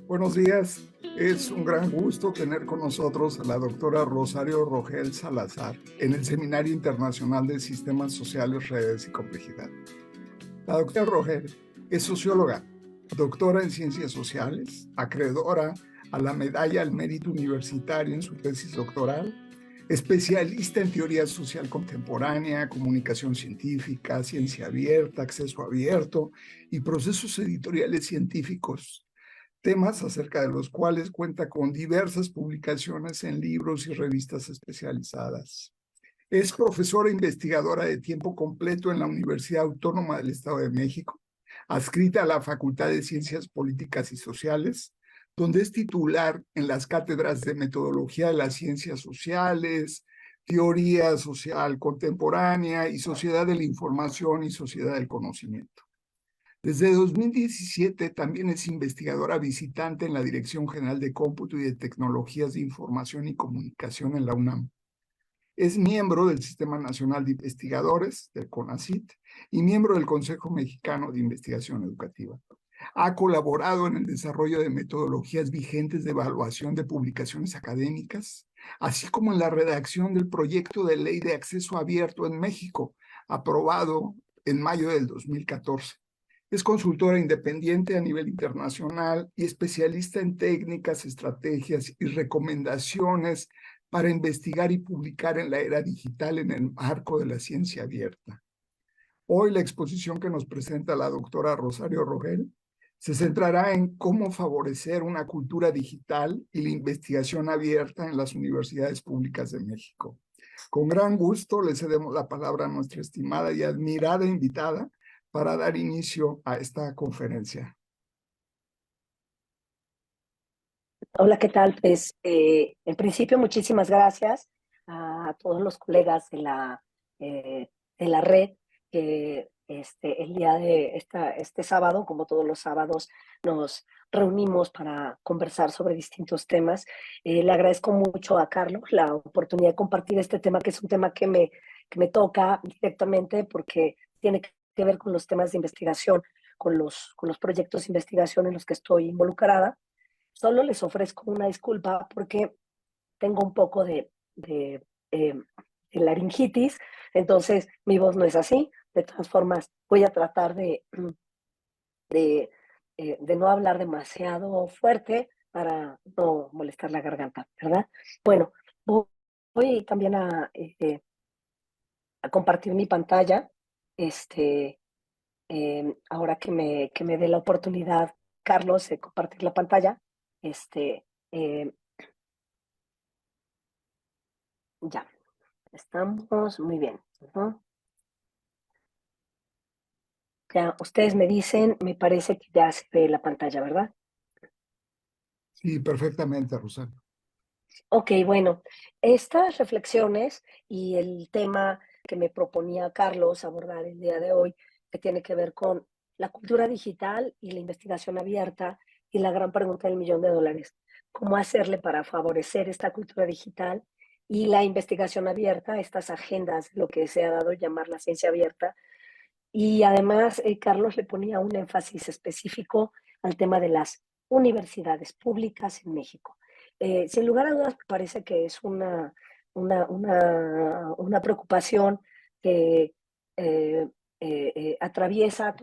Buenos días. Es un gran gusto tener con nosotros a la doctora Rosario Rogel Salazar en el Seminario Internacional de Sistemas Sociales, Redes y Complejidad. La doctora Rogel es socióloga, doctora en Ciencias Sociales, acreedora a la Medalla al Mérito Universitario en su tesis doctoral, especialista en teoría social contemporánea, comunicación científica, ciencia abierta, acceso abierto y procesos editoriales científicos, temas acerca de los cuales cuenta con diversas publicaciones en libros y revistas especializadas. Es profesora investigadora de tiempo completo en la Universidad Autónoma del Estado de México, adscrita a la Facultad de Ciencias Políticas y Sociales, donde es titular en las cátedras de Metodología de las Ciencias Sociales, Teoría Social Contemporánea y Sociedad de la Información y Sociedad del Conocimiento. Desde 2017 también es investigadora visitante en la Dirección General de Cómputo y de Tecnologías de Información y Comunicación en la UNAM. Es miembro del Sistema Nacional de Investigadores, del CONACYT, y miembro del Consejo Mexicano de Investigación Educativa. Ha colaborado en el desarrollo de metodologías vigentes de evaluación de publicaciones académicas, así como en la redacción del proyecto de ley de acceso abierto en México, aprobado en mayo del 2014. Es consultora independiente a nivel internacional y especialista en técnicas, estrategias y recomendaciones para investigar y publicar en la era digital en el marco de la ciencia abierta. Hoy la exposición que nos presenta la doctora Rosario Rogel se centrará en cómo favorecer una cultura digital y la investigación abierta en las universidades públicas de México. Con gran gusto le cedemos la palabra a nuestra estimada y admirada invitada para dar inicio a esta conferencia. Hola, ¿qué tal? Pues en principio muchísimas gracias a todos los colegas de la red que el día de este sábado, como todos los sábados, nos reunimos para conversar sobre distintos temas. Le agradezco mucho a Carlos la oportunidad de compartir este tema, que es un tema que me toca directamente porque tiene que ver con los temas de investigación, con los proyectos de investigación en los que estoy involucrada. Solo les ofrezco una disculpa porque tengo un poco de laringitis, entonces mi voz no es así. De todas formas, voy a tratar de no hablar demasiado fuerte para no molestar la garganta, ¿verdad? Bueno, voy también a compartir mi pantalla. Este, Ahora que me dé la oportunidad, Carlos, de compartir la pantalla. Este, eh, Ya, estamos muy bien. Ujú. Ya, ustedes me dicen, me parece que ya se ve la pantalla, ¿verdad? Sí, perfectamente, Rosario. Ok, bueno, estas reflexiones y el tema que me proponía Carlos abordar el día de hoy, que tiene que ver con la cultura digital y la investigación abierta y la gran pregunta del millón de dólares, ¿cómo hacerle para favorecer esta cultura digital y la investigación abierta, estas agendas, lo que se ha dado a llamar la ciencia abierta? Y además, Carlos le ponía un énfasis específico al tema de las universidades públicas en México. Sin lugar a dudas, me parece que es una preocupación que atraviesa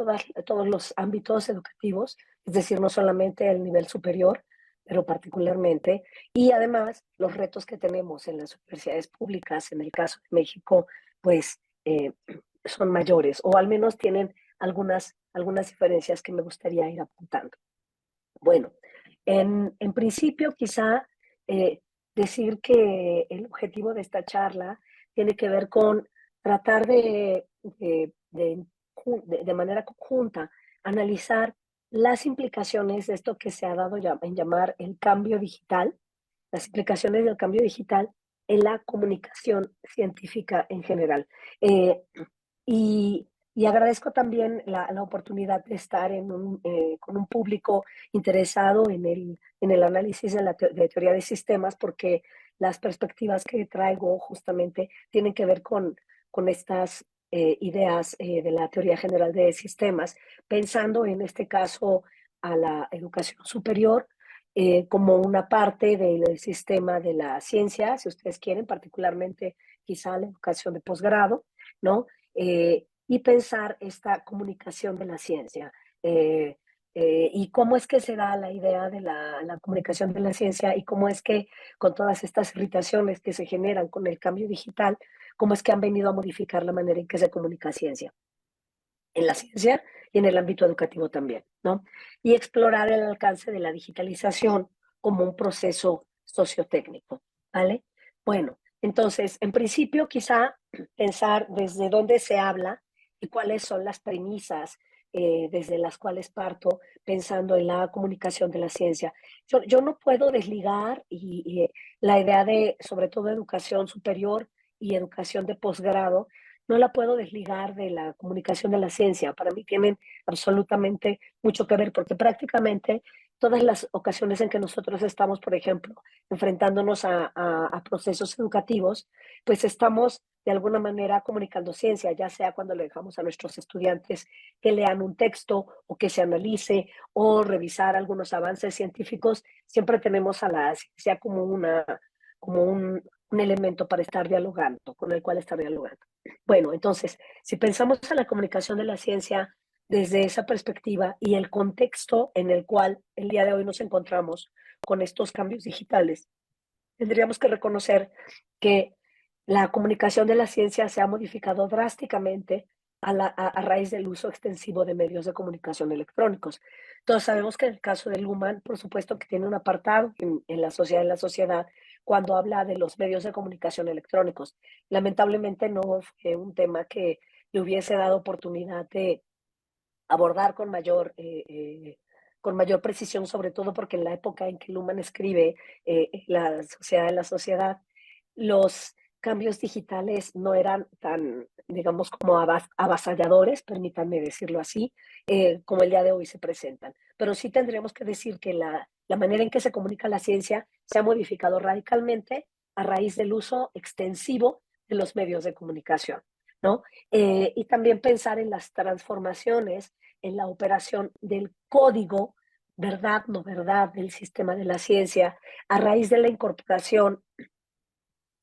todos los ámbitos educativos, es decir, no solamente el nivel superior, pero particularmente, y además los retos que tenemos en las universidades públicas, en el caso de México, pues son mayores, o al menos tienen algunas diferencias que me gustaría ir apuntando. Bueno, en principio quizá eh, decir que el objetivo de esta charla tiene que ver con tratar de manera conjunta analizar las implicaciones de esto que se ha dado en llamar el cambio digital, las implicaciones del cambio digital en la comunicación científica en general. Eh, y agradezco también la oportunidad de estar con un público interesado en el análisis de teoría de sistemas, porque las perspectivas que traigo justamente tienen que ver con estas ideas de la teoría general de sistemas, pensando en este caso a la educación superior como una parte del sistema de la ciencia, si ustedes quieren, particularmente quizá la educación de posgrado, ¿no? Y pensar esta comunicación de la ciencia. Y cómo es que se da la idea de la comunicación de la ciencia y cómo es que con todas estas irritaciones que se generan con el cambio digital, cómo es que han venido a modificar la manera en que se comunica ciencia, en la ciencia y en el ámbito educativo también, ¿no? Y explorar el alcance de la digitalización como un proceso sociotécnico, ¿vale? Bueno, entonces, en principio, quizá pensar desde dónde se habla y cuáles son las premisas desde las cuales parto pensando en la comunicación de la ciencia. Yo no puedo desligar la idea de, sobre todo, educación superior y educación de posgrado, no la puedo desligar de la comunicación de la ciencia. Para mí tienen absolutamente mucho que ver, porque prácticamente todas las ocasiones en que nosotros estamos, por ejemplo, enfrentándonos a procesos educativos, pues estamos de alguna manera comunicando ciencia, ya sea cuando le dejamos a nuestros estudiantes que lean un texto o que se analice o revisar algunos avances científicos, siempre tenemos a la ciencia como un elemento para estar dialogando, con el cual estar dialogando. Bueno, entonces, si pensamos en la comunicación de la ciencia desde esa perspectiva y el contexto en el cual el día de hoy nos encontramos con estos cambios digitales, tendríamos que reconocer que la comunicación de la ciencia se ha modificado drásticamente a raíz del uso extensivo de medios de comunicación electrónicos. Todos sabemos que en el caso de Luhmann, por supuesto que tiene un apartado en la sociedad, cuando habla de los medios de comunicación electrónicos. Lamentablemente no fue un tema que le hubiese dado oportunidad de abordar con mayor precisión, sobre todo porque en la época en que Luhmann escribe la sociedad, los cambios digitales no eran tan, digamos, como avasalladores, permítanme decirlo así, como el día de hoy se presentan. Pero sí tendríamos que decir que la manera en que se comunica la ciencia se ha modificado radicalmente a raíz del uso extensivo de los medios de comunicación, ¿no? Y también pensar en las transformaciones en la operación del código, verdad, no verdad, del sistema de la ciencia, a raíz de la incorporación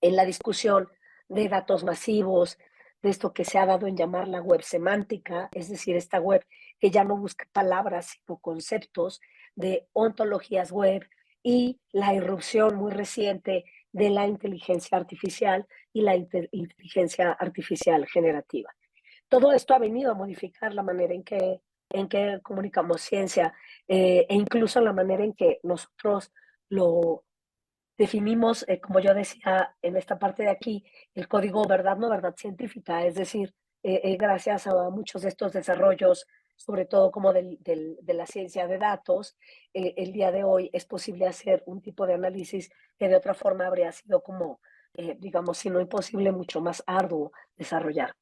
en la discusión de datos masivos, de esto que se ha dado en llamar la web semántica, es decir, esta web que ya no busca palabras, sino conceptos, de ontologías web y la irrupción muy reciente de la inteligencia artificial y la inteligencia artificial generativa. Todo esto ha venido a modificar la manera en que comunicamos ciencia e incluso la manera en que nosotros lo definimos, como yo decía en esta parte de aquí, el código verdad, no verdad científica, es decir, gracias a muchos de estos desarrollos, sobre todo como de la ciencia de datos, el día de hoy es posible hacer un tipo de análisis que de otra forma habría sido como, digamos, si no imposible, mucho más arduo desarrollar,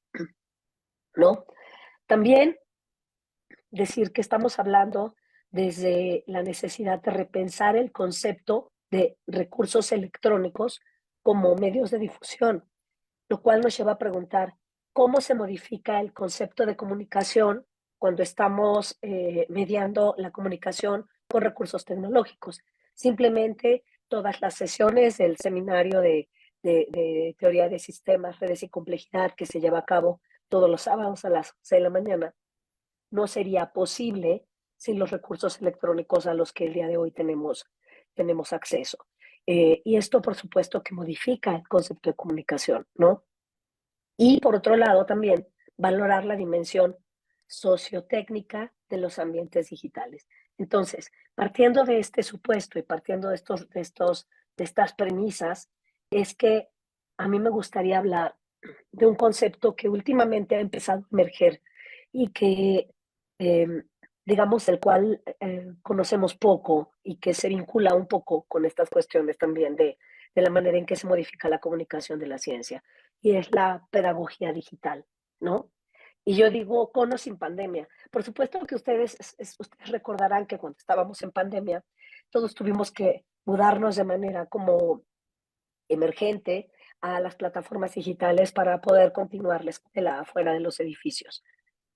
¿no? También decir que estamos hablando desde la necesidad de repensar el concepto de recursos electrónicos como medios de difusión, lo cual nos lleva a preguntar cómo se modifica el concepto de comunicación cuando estamos mediando la comunicación con recursos tecnológicos. Simplemente todas las sesiones del seminario de teoría de sistemas, redes y complejidad que se lleva a cabo todos los sábados a las 11 de la mañana no sería posible sin los recursos electrónicos a los que el día de hoy tenemos acceso. Y esto, por supuesto, que modifica el concepto de comunicación, ¿no? Y por otro lado, también valorar la dimensión sociotécnica de los ambientes digitales. Entonces, partiendo de este supuesto y partiendo de estas premisas, es que a mí me gustaría hablar de un concepto que últimamente ha empezado a emerger y que, eh, digamos, del cual conocemos poco y que se vincula un poco con estas cuestiones también de la manera en que se modifica la comunicación de la ciencia, y es la pedagogía digital, ¿no? Y yo digo con o sin pandemia. Por supuesto que ustedes recordarán que cuando estábamos en pandemia, todos tuvimos que mudarnos de manera como emergente a las plataformas digitales para poder continuar la escuela fuera de los edificios.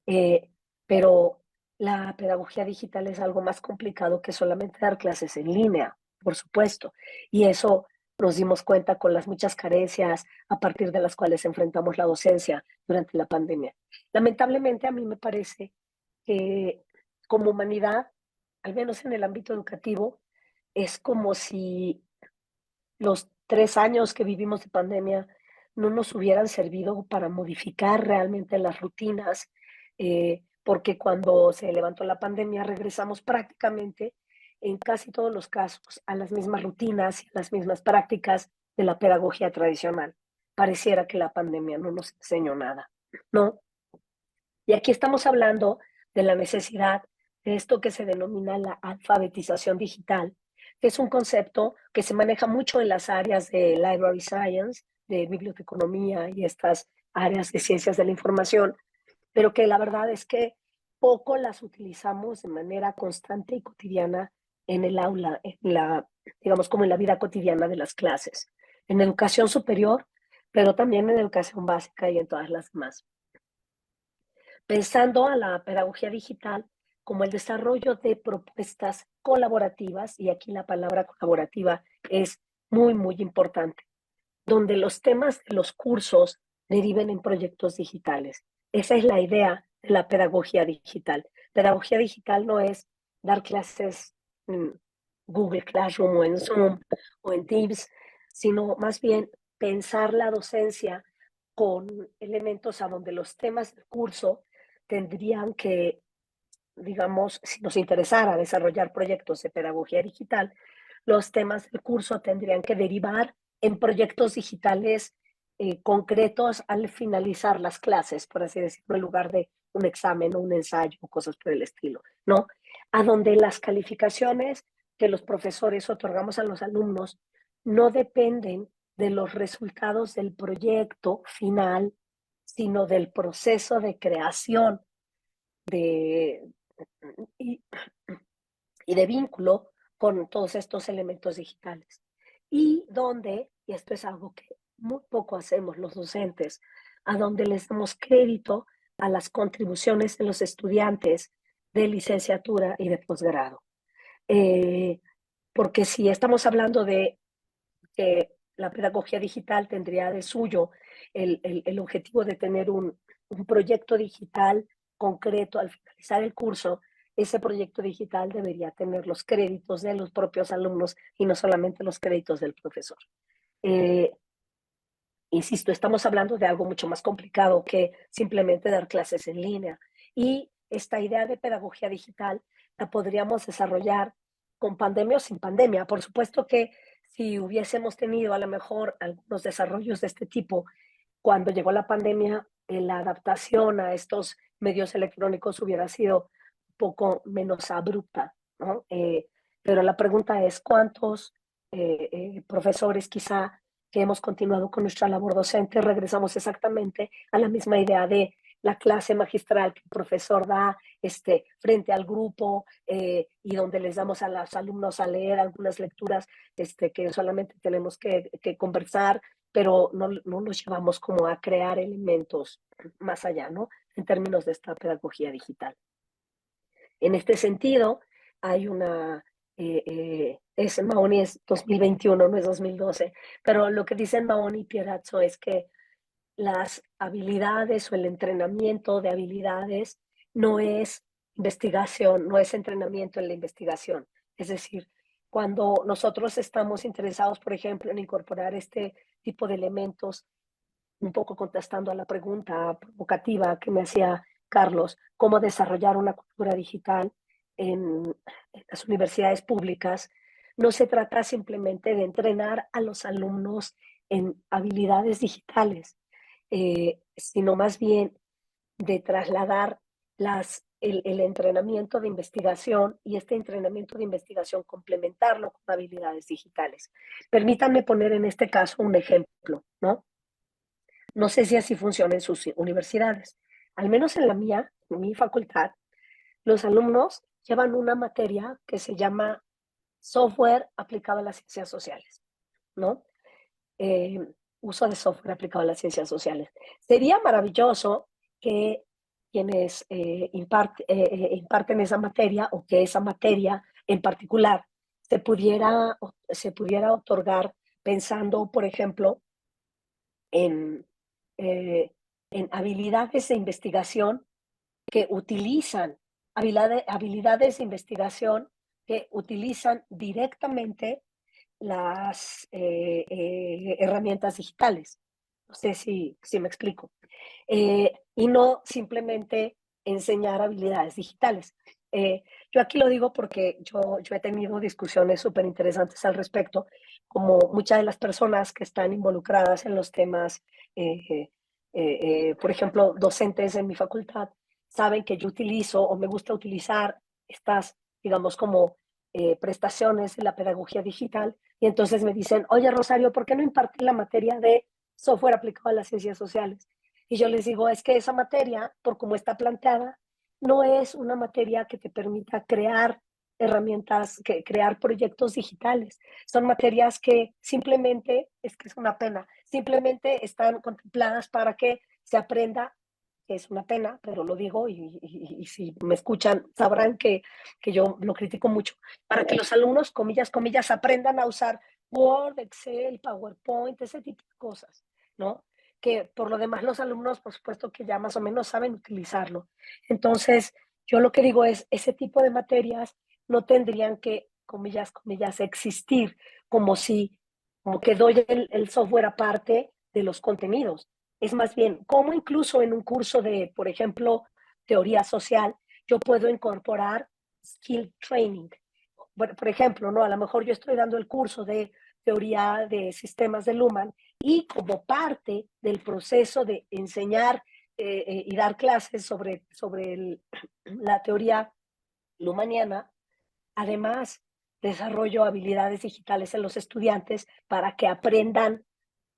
Eh, pero la pedagogía digital es algo más complicado que solamente dar clases en línea, por supuesto. Y eso nos dimos cuenta con las muchas carencias a partir de las cuales enfrentamos la docencia durante la pandemia. Lamentablemente, a mí me parece que como humanidad, al menos en el ámbito educativo, es como si los 3 años que vivimos de pandemia no nos hubieran servido para modificar realmente las rutinas, porque cuando se levantó la pandemia regresamos prácticamente en casi todos los casos a las mismas rutinas y a las mismas prácticas de la pedagogía tradicional. Pareciera que la pandemia no nos enseñó nada, ¿no? Y aquí estamos hablando de la necesidad de esto que se denomina la alfabetización digital, que es un concepto que se maneja mucho en las áreas de library science, de biblioteconomía y estas áreas de ciencias de la información, pero que la verdad es que poco las utilizamos de manera constante y cotidiana en el aula, digamos como en la vida cotidiana de las clases, en educación superior, pero también en educación básica y en todas las demás, pensando a la pedagogía digital como el desarrollo de propuestas colaborativas, y aquí la palabra colaborativa es muy, muy importante, donde los temas de los cursos deriven en proyectos digitales. Esa es la idea de la pedagogía digital. Pedagogía digital no es dar clases en Google Classroom o en Zoom o en Teams, sino más bien pensar la docencia con elementos a donde los temas del curso tendrían que, digamos, si nos interesara desarrollar proyectos de pedagogía digital, los temas del curso tendrían que derivar en proyectos digitales concretos al finalizar las clases, por así decirlo, en lugar de un examen o un ensayo o cosas por el estilo, ¿no? A donde las calificaciones que los profesores otorgamos a los alumnos no dependen de los resultados del proyecto final, sino del proceso de creación de, y, y de vínculo con todos estos elementos digitales. Y donde, y esto es algo que muy poco hacemos los docentes, a donde les damos crédito a las contribuciones de los estudiantes de licenciatura y de posgrado. Eh, porque si estamos hablando de que la pedagogía digital tendría de suyo el objetivo de tener un proyecto digital concreto al finalizar el curso, ese proyecto digital debería tener los créditos de los propios alumnos y no solamente los créditos del profesor. Eh, Insisto, estamos hablando de algo mucho más complicado que simplemente dar clases en línea. Y esta idea de pedagogía digital la podríamos desarrollar con pandemia o sin pandemia. Por supuesto que si hubiésemos tenido a lo mejor algunos desarrollos de este tipo cuando llegó la pandemia, la adaptación a estos medios electrónicos hubiera sido un poco menos abrupta, ¿no? Pero la pregunta es, ¿cuántos profesores quizá que hemos continuado con nuestra labor docente regresamos exactamente a la misma idea de la clase magistral que el profesor da frente al grupo y donde les damos a los alumnos a leer algunas lecturas que solamente tenemos que conversar, pero no los llevamos como a crear elementos más allá, ¿no? En términos de esta pedagogía digital. En este sentido, hay es Mahoney es 2021, no es 2012, pero lo que dicen Mahoney y Pierazzo es que las habilidades o el entrenamiento de habilidades no es investigación, no es entrenamiento en la investigación. Es decir, cuando nosotros estamos interesados, por ejemplo, en incorporar este tipo de elementos, un poco contestando a la pregunta provocativa que me hacía Carlos, cómo desarrollar una cultura digital en las universidades públicas, no se trata simplemente de entrenar a los alumnos en habilidades digitales, sino más bien de trasladar el entrenamiento de investigación y este entrenamiento de investigación complementarlo con habilidades digitales. Permítanme poner en este caso un ejemplo, ¿no? No sé si así funciona en sus universidades. Al menos en la mía, en mi facultad, los alumnos llevan una materia que se llama software aplicado a las ciencias sociales, ¿no? Uso de software aplicado a las ciencias sociales. Sería maravilloso que quienes imparten esa materia o que esa materia en particular se pudiera otorgar pensando, por ejemplo, en, eh, en habilidades de investigación que utilizan, habilidades de investigación que utilizan directamente las herramientas digitales. No sé si me explico. Y no simplemente enseñar habilidades digitales. Yo aquí lo digo porque yo he tenido discusiones súper interesantes al respecto, como muchas de las personas que están involucradas en los temas, por ejemplo, docentes en mi facultad, saben que yo utilizo o me gusta utilizar estas, digamos, como prestaciones de la pedagogía digital, y entonces me dicen, oye Rosario, ¿por qué no impartir la materia de software aplicado a las ciencias sociales? Y yo les digo, es que esa materia, por cómo está planteada, no es una materia que te permita crear herramientas, crear proyectos digitales. Son materias que simplemente, es que es una pena, simplemente están contempladas para que se aprenda, que es una pena, pero lo digo y si me escuchan sabrán que yo lo critico mucho, para que los alumnos, comillas, comillas, aprendan a usar Word, Excel, PowerPoint, ese tipo de cosas, ¿no? Que por lo demás los alumnos, por supuesto que ya más o menos saben utilizarlo. Entonces, yo lo que digo es, ese tipo de materias no tendrían que, comillas, comillas, existir como si, como que doy el software aparte de los contenidos. Es más bien, como incluso en un curso de, por ejemplo, teoría social, yo puedo incorporar skill training. Bueno, por ejemplo, ¿no? A lo mejor yo estoy dando el curso de teoría de sistemas de Luhmann y como parte del proceso de enseñar y dar clases sobre la teoría lumaniana, además desarrollo habilidades digitales en los estudiantes para que aprendan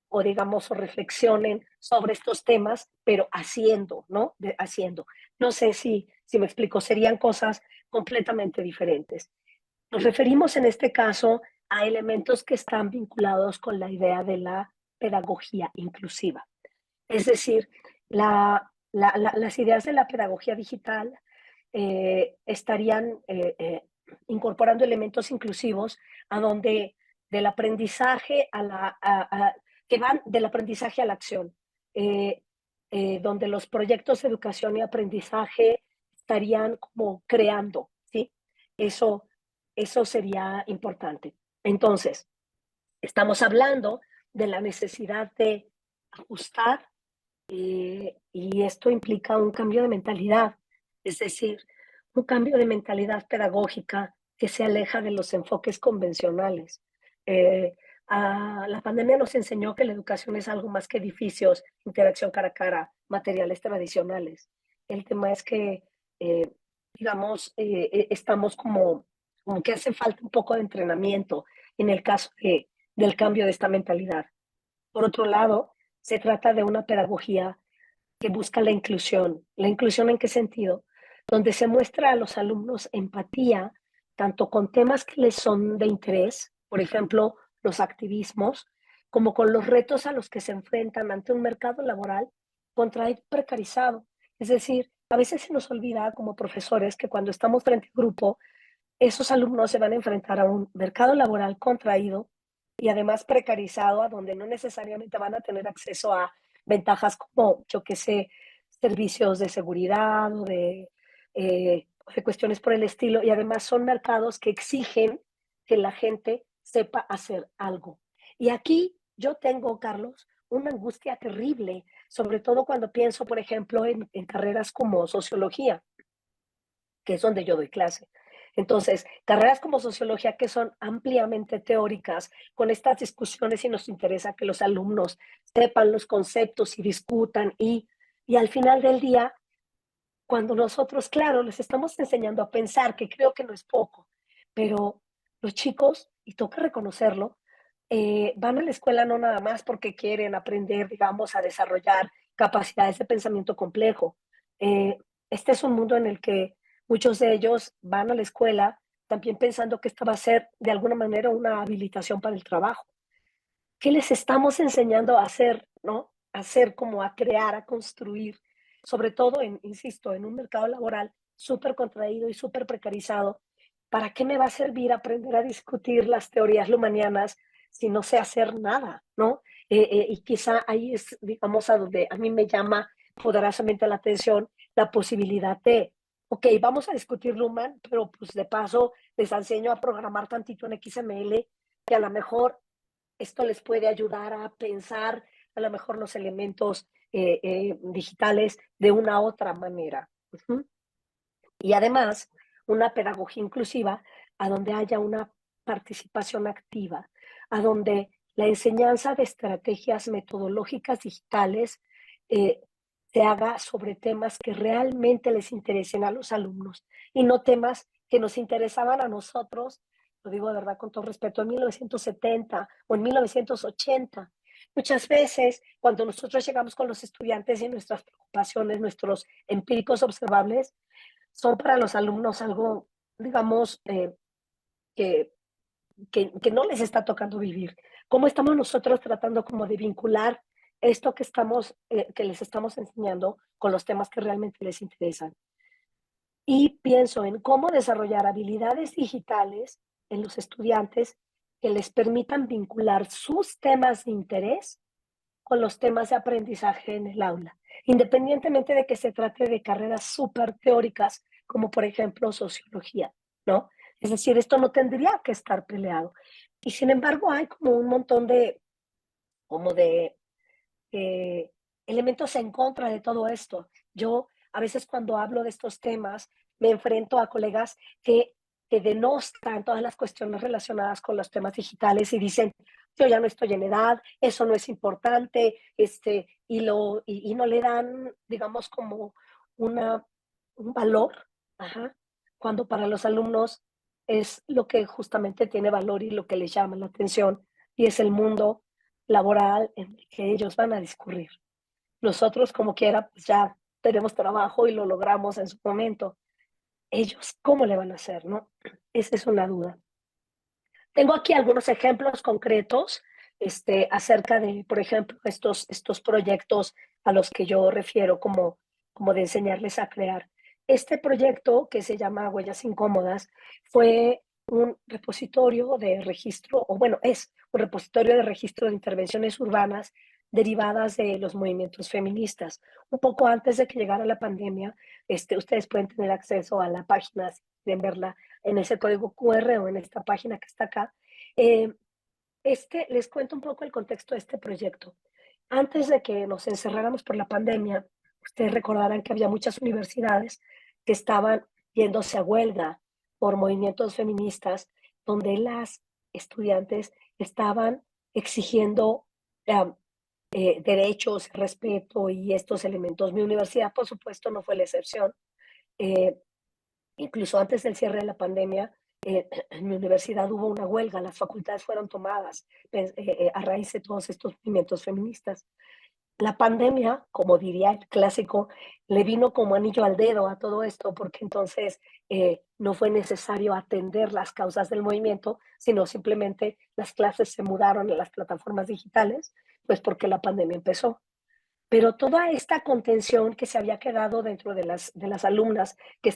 o digamos o reflexionen sobre estos temas, pero haciendo, ¿no? Haciendo. No sé si me explico, serían cosas completamente diferentes. Nos referimos en este caso a elementos que están vinculados con la idea de la pedagogía inclusiva. Es decir, las ideas de la pedagogía digital estarían incorporando elementos inclusivos a donde del aprendizaje que van del aprendizaje a la acción, eh, donde los proyectos de educación y aprendizaje estarían como creando, ¿sí? Eso, eso sería importante. Entonces, estamos hablando de la necesidad de ajustar y esto implica un cambio de mentalidad, es decir, un cambio de mentalidad pedagógica que se aleja de los enfoques convencionales. Eh, la pandemia nos enseñó que la educación es algo más que edificios, interacción cara a cara, materiales tradicionales. El tema es que, eh, digamos, estamos como que hace falta un poco de entrenamiento en el caso del cambio de esta mentalidad. Por otro lado, se trata de una pedagogía que busca la inclusión. ¿La inclusión en qué sentido? Donde se muestra a los alumnos empatía, tanto con temas que les son de interés, por ejemplo, los activismos, como con los retos a los que se enfrentan ante un mercado laboral precarizado. Es decir, a veces se nos olvida como profesores que cuando estamos frente a grupo, esos alumnos se van a enfrentar a un mercado laboral contraído y además precarizado, a donde no necesariamente van a tener acceso a ventajas como, yo qué sé, servicios de seguridad o de cuestiones por el estilo. Y además son mercados que exigen que la gente sepa hacer algo. Y aquí yo tengo, Carlos, una angustia terrible, sobre todo cuando pienso, por ejemplo, en carreras como sociología, que es donde yo doy clase. Entonces, carreras como sociología que son ampliamente teóricas, con estas discusiones y nos interesa que los alumnos sepan los conceptos y discutan y al final del día, cuando nosotros, claro, les estamos enseñando a pensar, que creo que no es poco, pero los chicos, y toca reconocerlo, van a la escuela no nada más porque quieren aprender, digamos, a desarrollar capacidades de pensamiento complejo. Eh, este es un mundo en el que muchos de ellos van a la escuela también pensando que esta va a ser de alguna manera una habilitación para el trabajo. ¿Qué les estamos enseñando a hacer, no? A hacer como a crear, a construir. sobre todo, insisto, en un mercado laboral súper contraído y súper precarizado. ¿Para qué me va a servir aprender a discutir las teorías lumanianas si no sé hacer nada, ¿no? Y quizá ahí es, digamos, a donde a mí me llama poderosamente la atención la posibilidad de, ok, vamos a discutir Luman, pero pues de paso les enseño a programar tantito en XML, que a lo mejor esto les puede ayudar a pensar a lo mejor los elementos digitales de una otra manera. Uh-huh. Y además, una pedagogía inclusiva a donde haya una participación activa, a donde la enseñanza de estrategias metodológicas digitales eh, se haga sobre temas que realmente les interesen a los alumnos y no temas que nos interesaban a nosotros, lo digo de verdad con todo respeto, en 1970 o en 1980. Muchas veces, cuando nosotros llegamos con los estudiantes y nuestras preocupaciones, nuestros empíricos observables, son para los alumnos algo, digamos, que, que no les está tocando vivir. ¿Cómo estamos nosotros tratando como de vincular esto que que les estamos enseñando con los temas que realmente les interesan? Y pienso en cómo desarrollar habilidades digitales en los estudiantes que les permitan vincular sus temas de interés con los temas de aprendizaje en el aula, independientemente de que se trate de carreras súper teóricas, como por ejemplo sociología, ¿no? Es decir, esto no tendría que estar peleado. Y sin embargo, hay como un montón como de eh, elementos en contra de todo esto. Yo a veces cuando hablo de estos temas me enfrento a colegas que denostan todas las cuestiones relacionadas con los temas digitales y dicen, yo ya no estoy en edad, eso no es importante, y no le dan, digamos, como una, un valor, ajá, cuando para los alumnos es lo que justamente tiene valor y lo que les llama la atención, y es el mundo laboral en el que ellos van a discurrir. Nosotros, como quiera, pues ya tenemos trabajo y lo logramos en su momento. Ellos, ¿cómo le van a hacer, no? Esa es una duda. Tengo aquí algunos ejemplos concretos acerca de, por ejemplo, estos proyectos a los que yo refiero como de enseñarles a crear. Este proyecto, que se llama Huellas Incómodas, fue un repositorio de registro, o bueno, es un repositorio de registro de intervenciones urbanas derivadas de los movimientos feministas. Un poco antes de que llegara la pandemia, ustedes pueden tener acceso a la página, si quieren verla en ese código QR o en esta página que está acá. Eh, Les cuento un poco el contexto de este proyecto. Antes de que nos encerráramos por la pandemia, ustedes recordarán que había muchas universidades que estaban yéndose a huelga por movimientos feministas, donde las estudiantes estaban exigiendo eh, derechos, respeto y estos elementos. Mi universidad, por supuesto, no fue la excepción. Eh, Incluso antes del cierre de la pandemia, en mi universidad hubo una huelga, las facultades fueron tomadas a raíz de todos estos movimientos feministas. La pandemia, como diría el clásico, le vino como anillo al dedo a todo esto, porque entonces no fue necesario atender las causas del movimiento, sino simplemente las clases se mudaron a las plataformas digitales, pues porque la pandemia empezó. Pero toda esta contención que se había quedado dentro de las alumnas que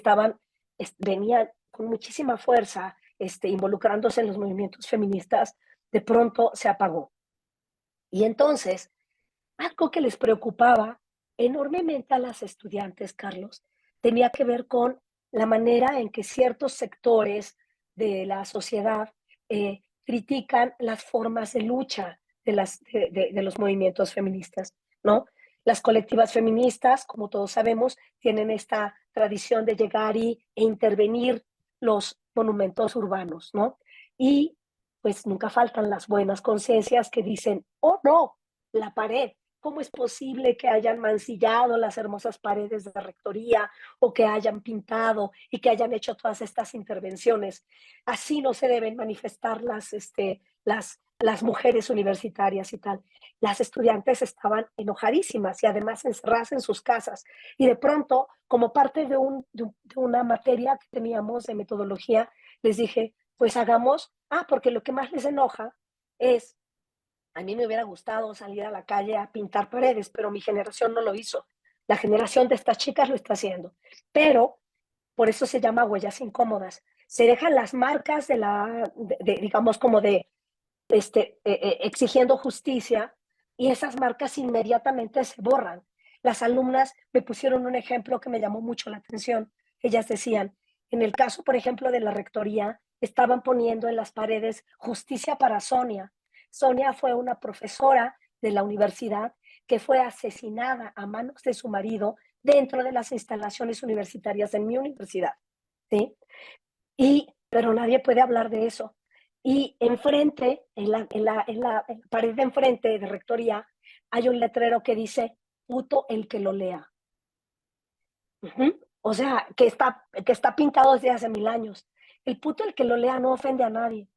venían con muchísima fuerza involucrándose en los movimientos feministas, de pronto se apagó. Y entonces, algo que les preocupaba enormemente a las estudiantes, Carlos, tenía que ver con la manera en que ciertos sectores de la sociedad critican las formas de lucha de los movimientos feministas, ¿no? Las colectivas feministas, como todos sabemos, tienen esta tradición de llegar e intervenir los monumentos urbanos, ¿no? Y pues nunca faltan las buenas conciencias que dicen, oh no, la pared, ¿cómo es posible que hayan mancillado las hermosas paredes de la rectoría o que hayan pintado y que hayan hecho todas estas intervenciones? Así no se deben manifestar las mujeres universitarias y tal. Las estudiantes estaban enojadísimas y además encerradas en sus casas. Y de pronto, como parte de una materia que teníamos de metodología, les dije, pues hagamos, porque lo que más les enoja es, a mí me hubiera gustado salir a la calle a pintar paredes, pero mi generación no lo hizo. La generación de estas chicas lo está haciendo, pero por eso se llama huellas incómodas. Se dejan las marcas digamos, como de exigiendo justicia, y esas marcas inmediatamente se borran. Las alumnas me pusieron un ejemplo que me llamó mucho la atención. Ellas decían, en el caso, por ejemplo, de la rectoría, estaban poniendo en las paredes justicia para Sonia. Sonia fue una profesora de la universidad que fue asesinada a manos de su marido dentro de las instalaciones universitarias de mi universidad, ¿sí? Pero nadie puede hablar de eso. Y enfrente, en la pared de enfrente de rectoría, hay un letrero que dice, puto el que lo lea. O sea, que está pintado desde hace 1000 años. El puto el que lo lea no ofende a nadie.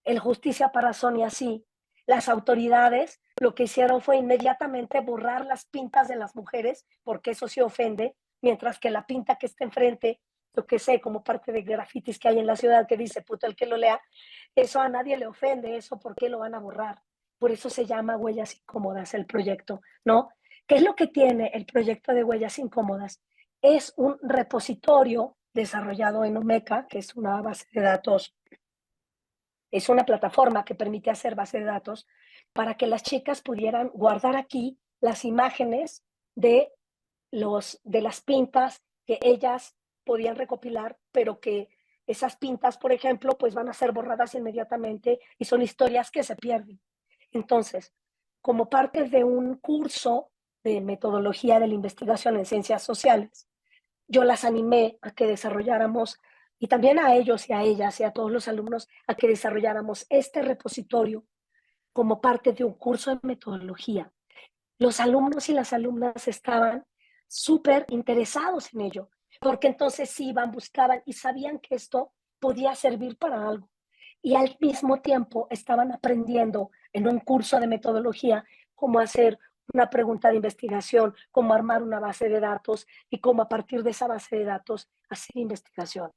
El justicia para Sonia sí. Las autoridades lo que hicieron fue inmediatamente borrar las pintas de las mujeres, porque eso sí ofende, mientras que la pinta que está enfrente, yo que sé, como parte de grafitis que hay en la ciudad que dice puto el que lo lea, eso a nadie le ofende, eso ¿por qué lo van a borrar? Por eso se llama Huellas Incómodas el proyecto, ¿no? ¿Qué es lo que tiene el proyecto de Huellas Incómodas? Es un repositorio desarrollado en Omeka, que es una base de datos, es una plataforma que permite hacer base de datos para que las chicas pudieran guardar aquí las imágenes de, de las pintas que ellas podían recopilar, pero que esas pintas, por ejemplo, pues van a ser borradas inmediatamente y son historias que se pierden. Entonces, como parte de un curso de metodología de la investigación en ciencias sociales, yo las animé a que desarrolláramos, y también a ellos y a ellas y a todos los alumnos, a que desarrolláramos este repositorio como parte de un curso de metodología. Los alumnos y las alumnas estaban súper interesados en ello, porque entonces iban, buscaban y sabían que esto podía servir para algo. Y al mismo tiempo estaban aprendiendo en un curso de metodología cómo hacer una pregunta de investigación, cómo armar una base de datos y cómo a partir de esa base de datos hacer investigación.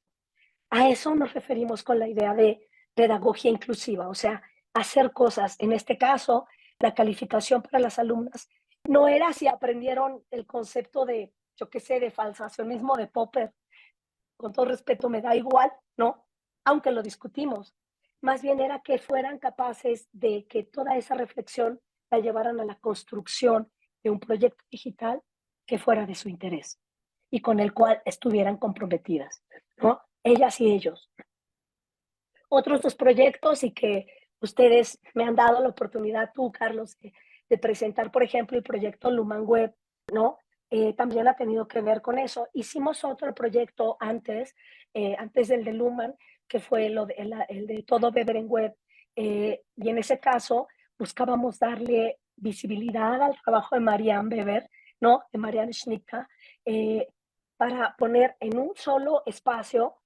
A eso nos referimos con la idea de pedagogía inclusiva, o sea, hacer cosas. En este caso, la calificación para las alumnas no era si aprendieron el concepto de, yo qué sé, de falsacionismo de Popper. Con todo respeto, me da igual, ¿no? Aunque lo discutimos. Más bien era que fueran capaces de que toda esa reflexión la llevaran a la construcción de un proyecto digital que fuera de su interés y con el cual estuvieran comprometidas, ¿no? Ellas y ellos. Otros dos proyectos y que ustedes me han dado la oportunidad, tú, Carlos, de presentar, por ejemplo, el proyecto Luman Web, ¿no? También ha tenido que ver con eso. Hicimos otro proyecto antes del de Luman, que fue el de Todo Beber en Web, y en ese caso buscábamos darle visibilidad al trabajo de Marianne Weber, ¿no? De Marianne Schnitka, para poner en un solo espacio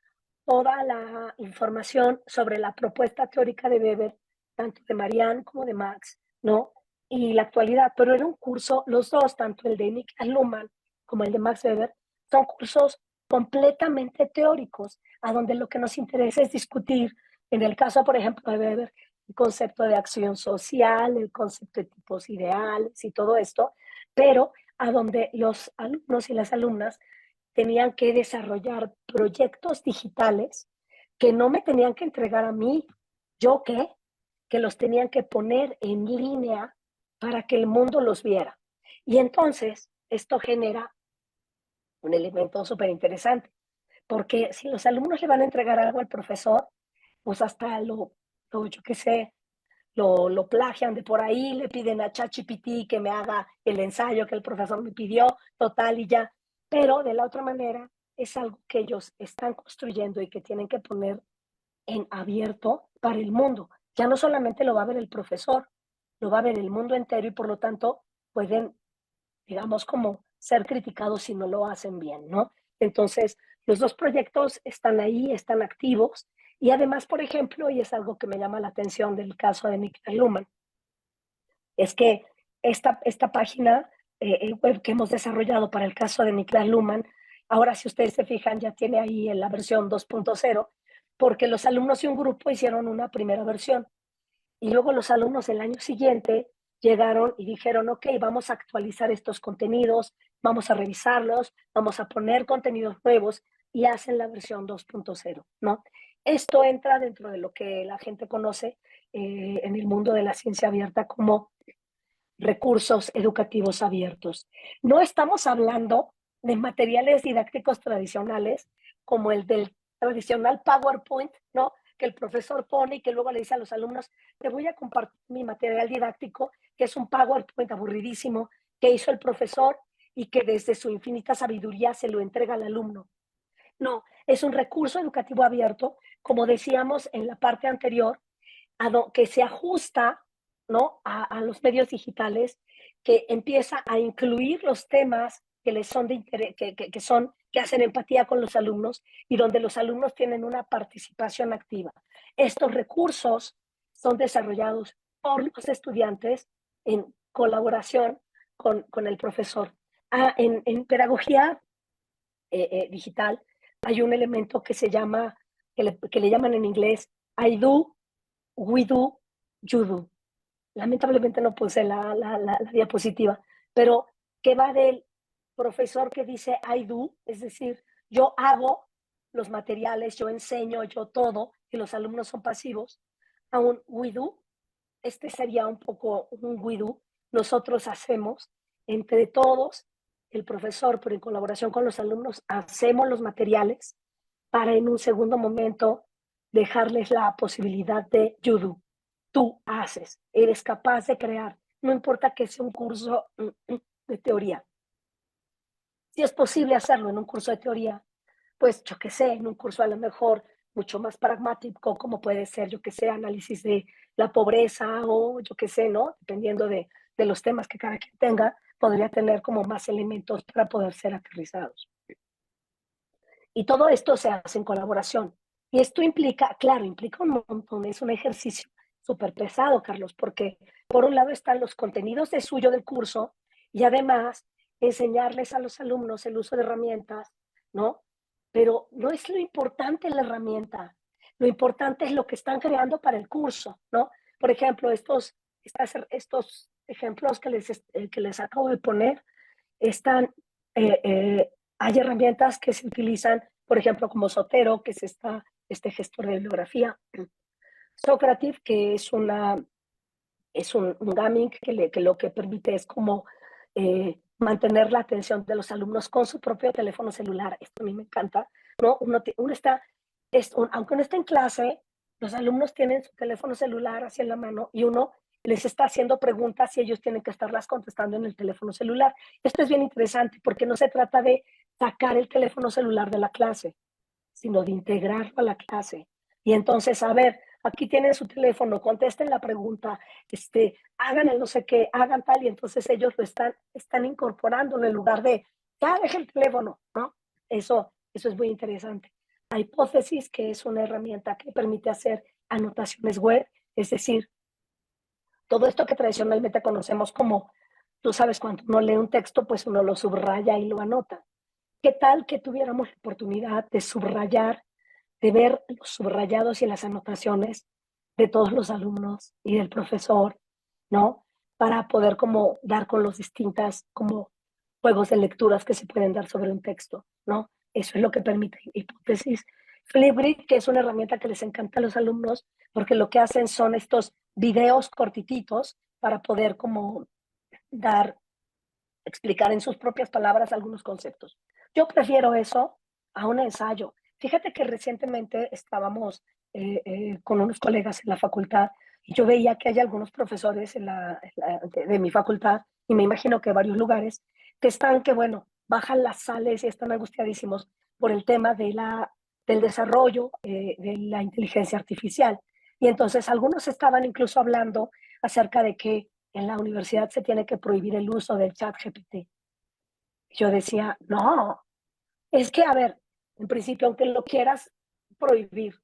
toda la información sobre la propuesta teórica de Weber, tanto de Marianne como de Max, ¿no? Y la actualidad, pero era un curso, los dos, tanto el de Niklas Luhmann como el de Max Weber, son cursos completamente teóricos, a donde lo que nos interesa es discutir, en el caso, por ejemplo, de Weber, el concepto de acción social, el concepto de tipos ideales y todo esto, pero a donde los alumnos y las alumnas tenían que desarrollar proyectos digitales que no me tenían que entregar a mí. ¿Yo qué? Que los tenían que poner en línea para que el mundo los viera. Y entonces esto genera un elemento súper interesante, porque si los alumnos le van a entregar algo al profesor, pues hasta yo qué sé, lo plagian de por ahí, le piden a ChatGPT que me haga el ensayo que el profesor me pidió, total y ya. Pero de la otra manera es algo que ellos están construyendo y que tienen que poner en abierto para el mundo. Ya no solamente lo va a ver el profesor, lo va a ver el mundo entero y por lo tanto pueden, digamos, como ser criticados si no lo hacen bien, ¿no? Entonces, los dos proyectos están ahí, están activos y además, por ejemplo, y es algo que me llama la atención del caso de Niklas Luhmann, es que esta página web que hemos desarrollado para el caso de Niklas Luhmann, ahora si ustedes se fijan ya tiene ahí en la versión 2.0, porque los alumnos y un grupo hicieron una primera versión y luego los alumnos el año siguiente llegaron y dijeron, ok, vamos a actualizar estos contenidos, vamos a revisarlos, vamos a poner contenidos nuevos y hacen la versión 2.0, ¿no? Esto entra dentro de lo que la gente conoce en el mundo de la ciencia abierta como recursos educativos abiertos. No estamos hablando de materiales didácticos tradicionales como el del tradicional PowerPoint, ¿no? Que el profesor pone y que luego le dice a los alumnos, te voy a compartir mi material didáctico, que es un PowerPoint aburridísimo que hizo el profesor y que desde su infinita sabiduría se lo entrega al alumno. No, es un recurso educativo abierto, como decíamos en la parte anterior, que se ajusta, ¿no? A los medios digitales, que empieza a incluir los temas que les son de interés, que hacen empatía con los alumnos y donde los alumnos tienen una participación activa. Estos recursos son desarrollados por los estudiantes en colaboración con el profesor. En pedagogía digital hay un elemento que se llama, que le llaman en inglés I do, we do, you do. Lamentablemente no puse la diapositiva, pero que va del profesor que dice I do, es decir, yo hago los materiales, yo enseño, yo todo, y los alumnos son pasivos, a un we do. Este sería un poco un we do. Nosotros hacemos entre todos, el profesor, pero en colaboración con los alumnos, hacemos los materiales para en un segundo momento dejarles la posibilidad de you do. Tú haces, eres capaz de crear, no importa que sea un curso de teoría. Si es posible hacerlo en un curso de teoría, pues yo qué sé, en un curso a lo mejor mucho más pragmático, como puede ser, yo qué sé, análisis de la pobreza o yo qué sé, ¿no? Dependiendo de los temas que cada quien tenga, podría tener como más elementos para poder ser aterrizados. Y todo esto se hace en colaboración. Y esto implica, claro, implica un montón, es un ejercicio súper pesado, Carlos, porque por un lado están los contenidos de suyo del curso y además enseñarles a los alumnos el uso de herramientas, ¿no? Pero no es lo importante la herramienta, lo importante es lo que están creando para el curso, ¿no? Por ejemplo, estos ejemplos que les acabo de poner están eh, eh, hay herramientas que se utilizan, por ejemplo, como Zotero, que es este gestor de bibliografía. Socrative, que es un gaming que lo que permite es como mantener la atención de los alumnos con su propio teléfono celular. Esto a mí me encanta, ¿no? Uno está, aunque uno esté en clase, los alumnos tienen su teléfono celular hacia la mano y uno les está haciendo preguntas y ellos tienen que estarlas contestando en el teléfono celular. Esto es bien interesante porque no se trata de sacar el teléfono celular de la clase, sino de integrarlo a la clase. Y entonces, a ver, aquí tienen su teléfono, contesten la pregunta, hagan el no sé qué, hagan tal, y entonces ellos lo están incorporando en el lugar de, ya deja el teléfono, ¿no? Eso es muy interesante. La hipótesis, que es una herramienta que permite hacer anotaciones web, es decir, todo esto que tradicionalmente conocemos como, tú sabes, cuando uno lee un texto, pues uno lo subraya y lo anota. ¿Qué tal que tuviéramos la oportunidad de subrayar, de ver los subrayados y las anotaciones de todos los alumnos y del profesor, ¿no? Para poder como dar con los distintas como juegos de lecturas que se pueden dar sobre un texto, ¿no? Eso es lo que permite hipótesis. Flipgrid, que es una herramienta que les encanta a los alumnos, porque lo que hacen son estos videos cortititos para poder como dar, explicar en sus propias palabras algunos conceptos. Yo prefiero eso a un ensayo. Fíjate que recientemente estábamos con unos colegas en la facultad y yo veía que hay algunos profesores de mi facultad y me imagino que varios lugares que están que, bueno, bajan las sales y están angustiadísimos por el tema del desarrollo de la inteligencia artificial. Y entonces algunos estaban incluso hablando acerca de que en la universidad se tiene que prohibir el uso del chat GPT. Yo decía, no, es que, a ver, en principio, aunque lo quieras prohibir,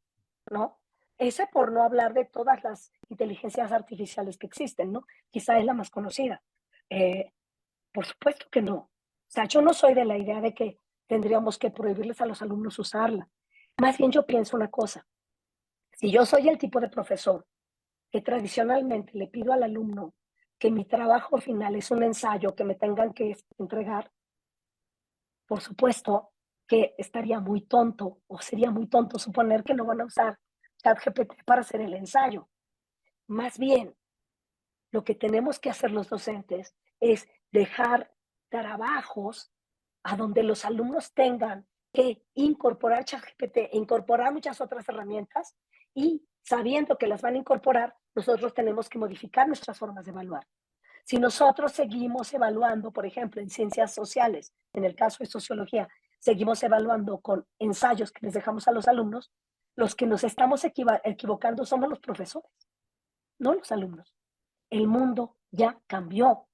¿no? Ese por no hablar de todas las inteligencias artificiales que existen, ¿no? Quizá es la más conocida. Eh, por supuesto que no. O sea, yo no soy de la idea de que tendríamos que prohibirles a los alumnos usarla. Más bien yo pienso una cosa. Si yo soy el tipo de profesor que tradicionalmente le pido al alumno que mi trabajo final es un ensayo que me tengan que entregar, por supuesto que estaría muy tonto o sería muy tonto suponer que no van a usar ChatGPT para hacer el ensayo. Más bien, lo que tenemos que hacer los docentes es dejar trabajos a donde los alumnos tengan que incorporar ChatGPT e incorporar muchas otras herramientas y sabiendo que las van a incorporar, nosotros tenemos que modificar nuestras formas de evaluar. Si nosotros seguimos evaluando, por ejemplo, en ciencias sociales, en el caso de sociología, seguimos evaluando con ensayos que les dejamos a los alumnos, los que nos estamos equivocando somos los profesores, no los alumnos. El mundo ya cambió.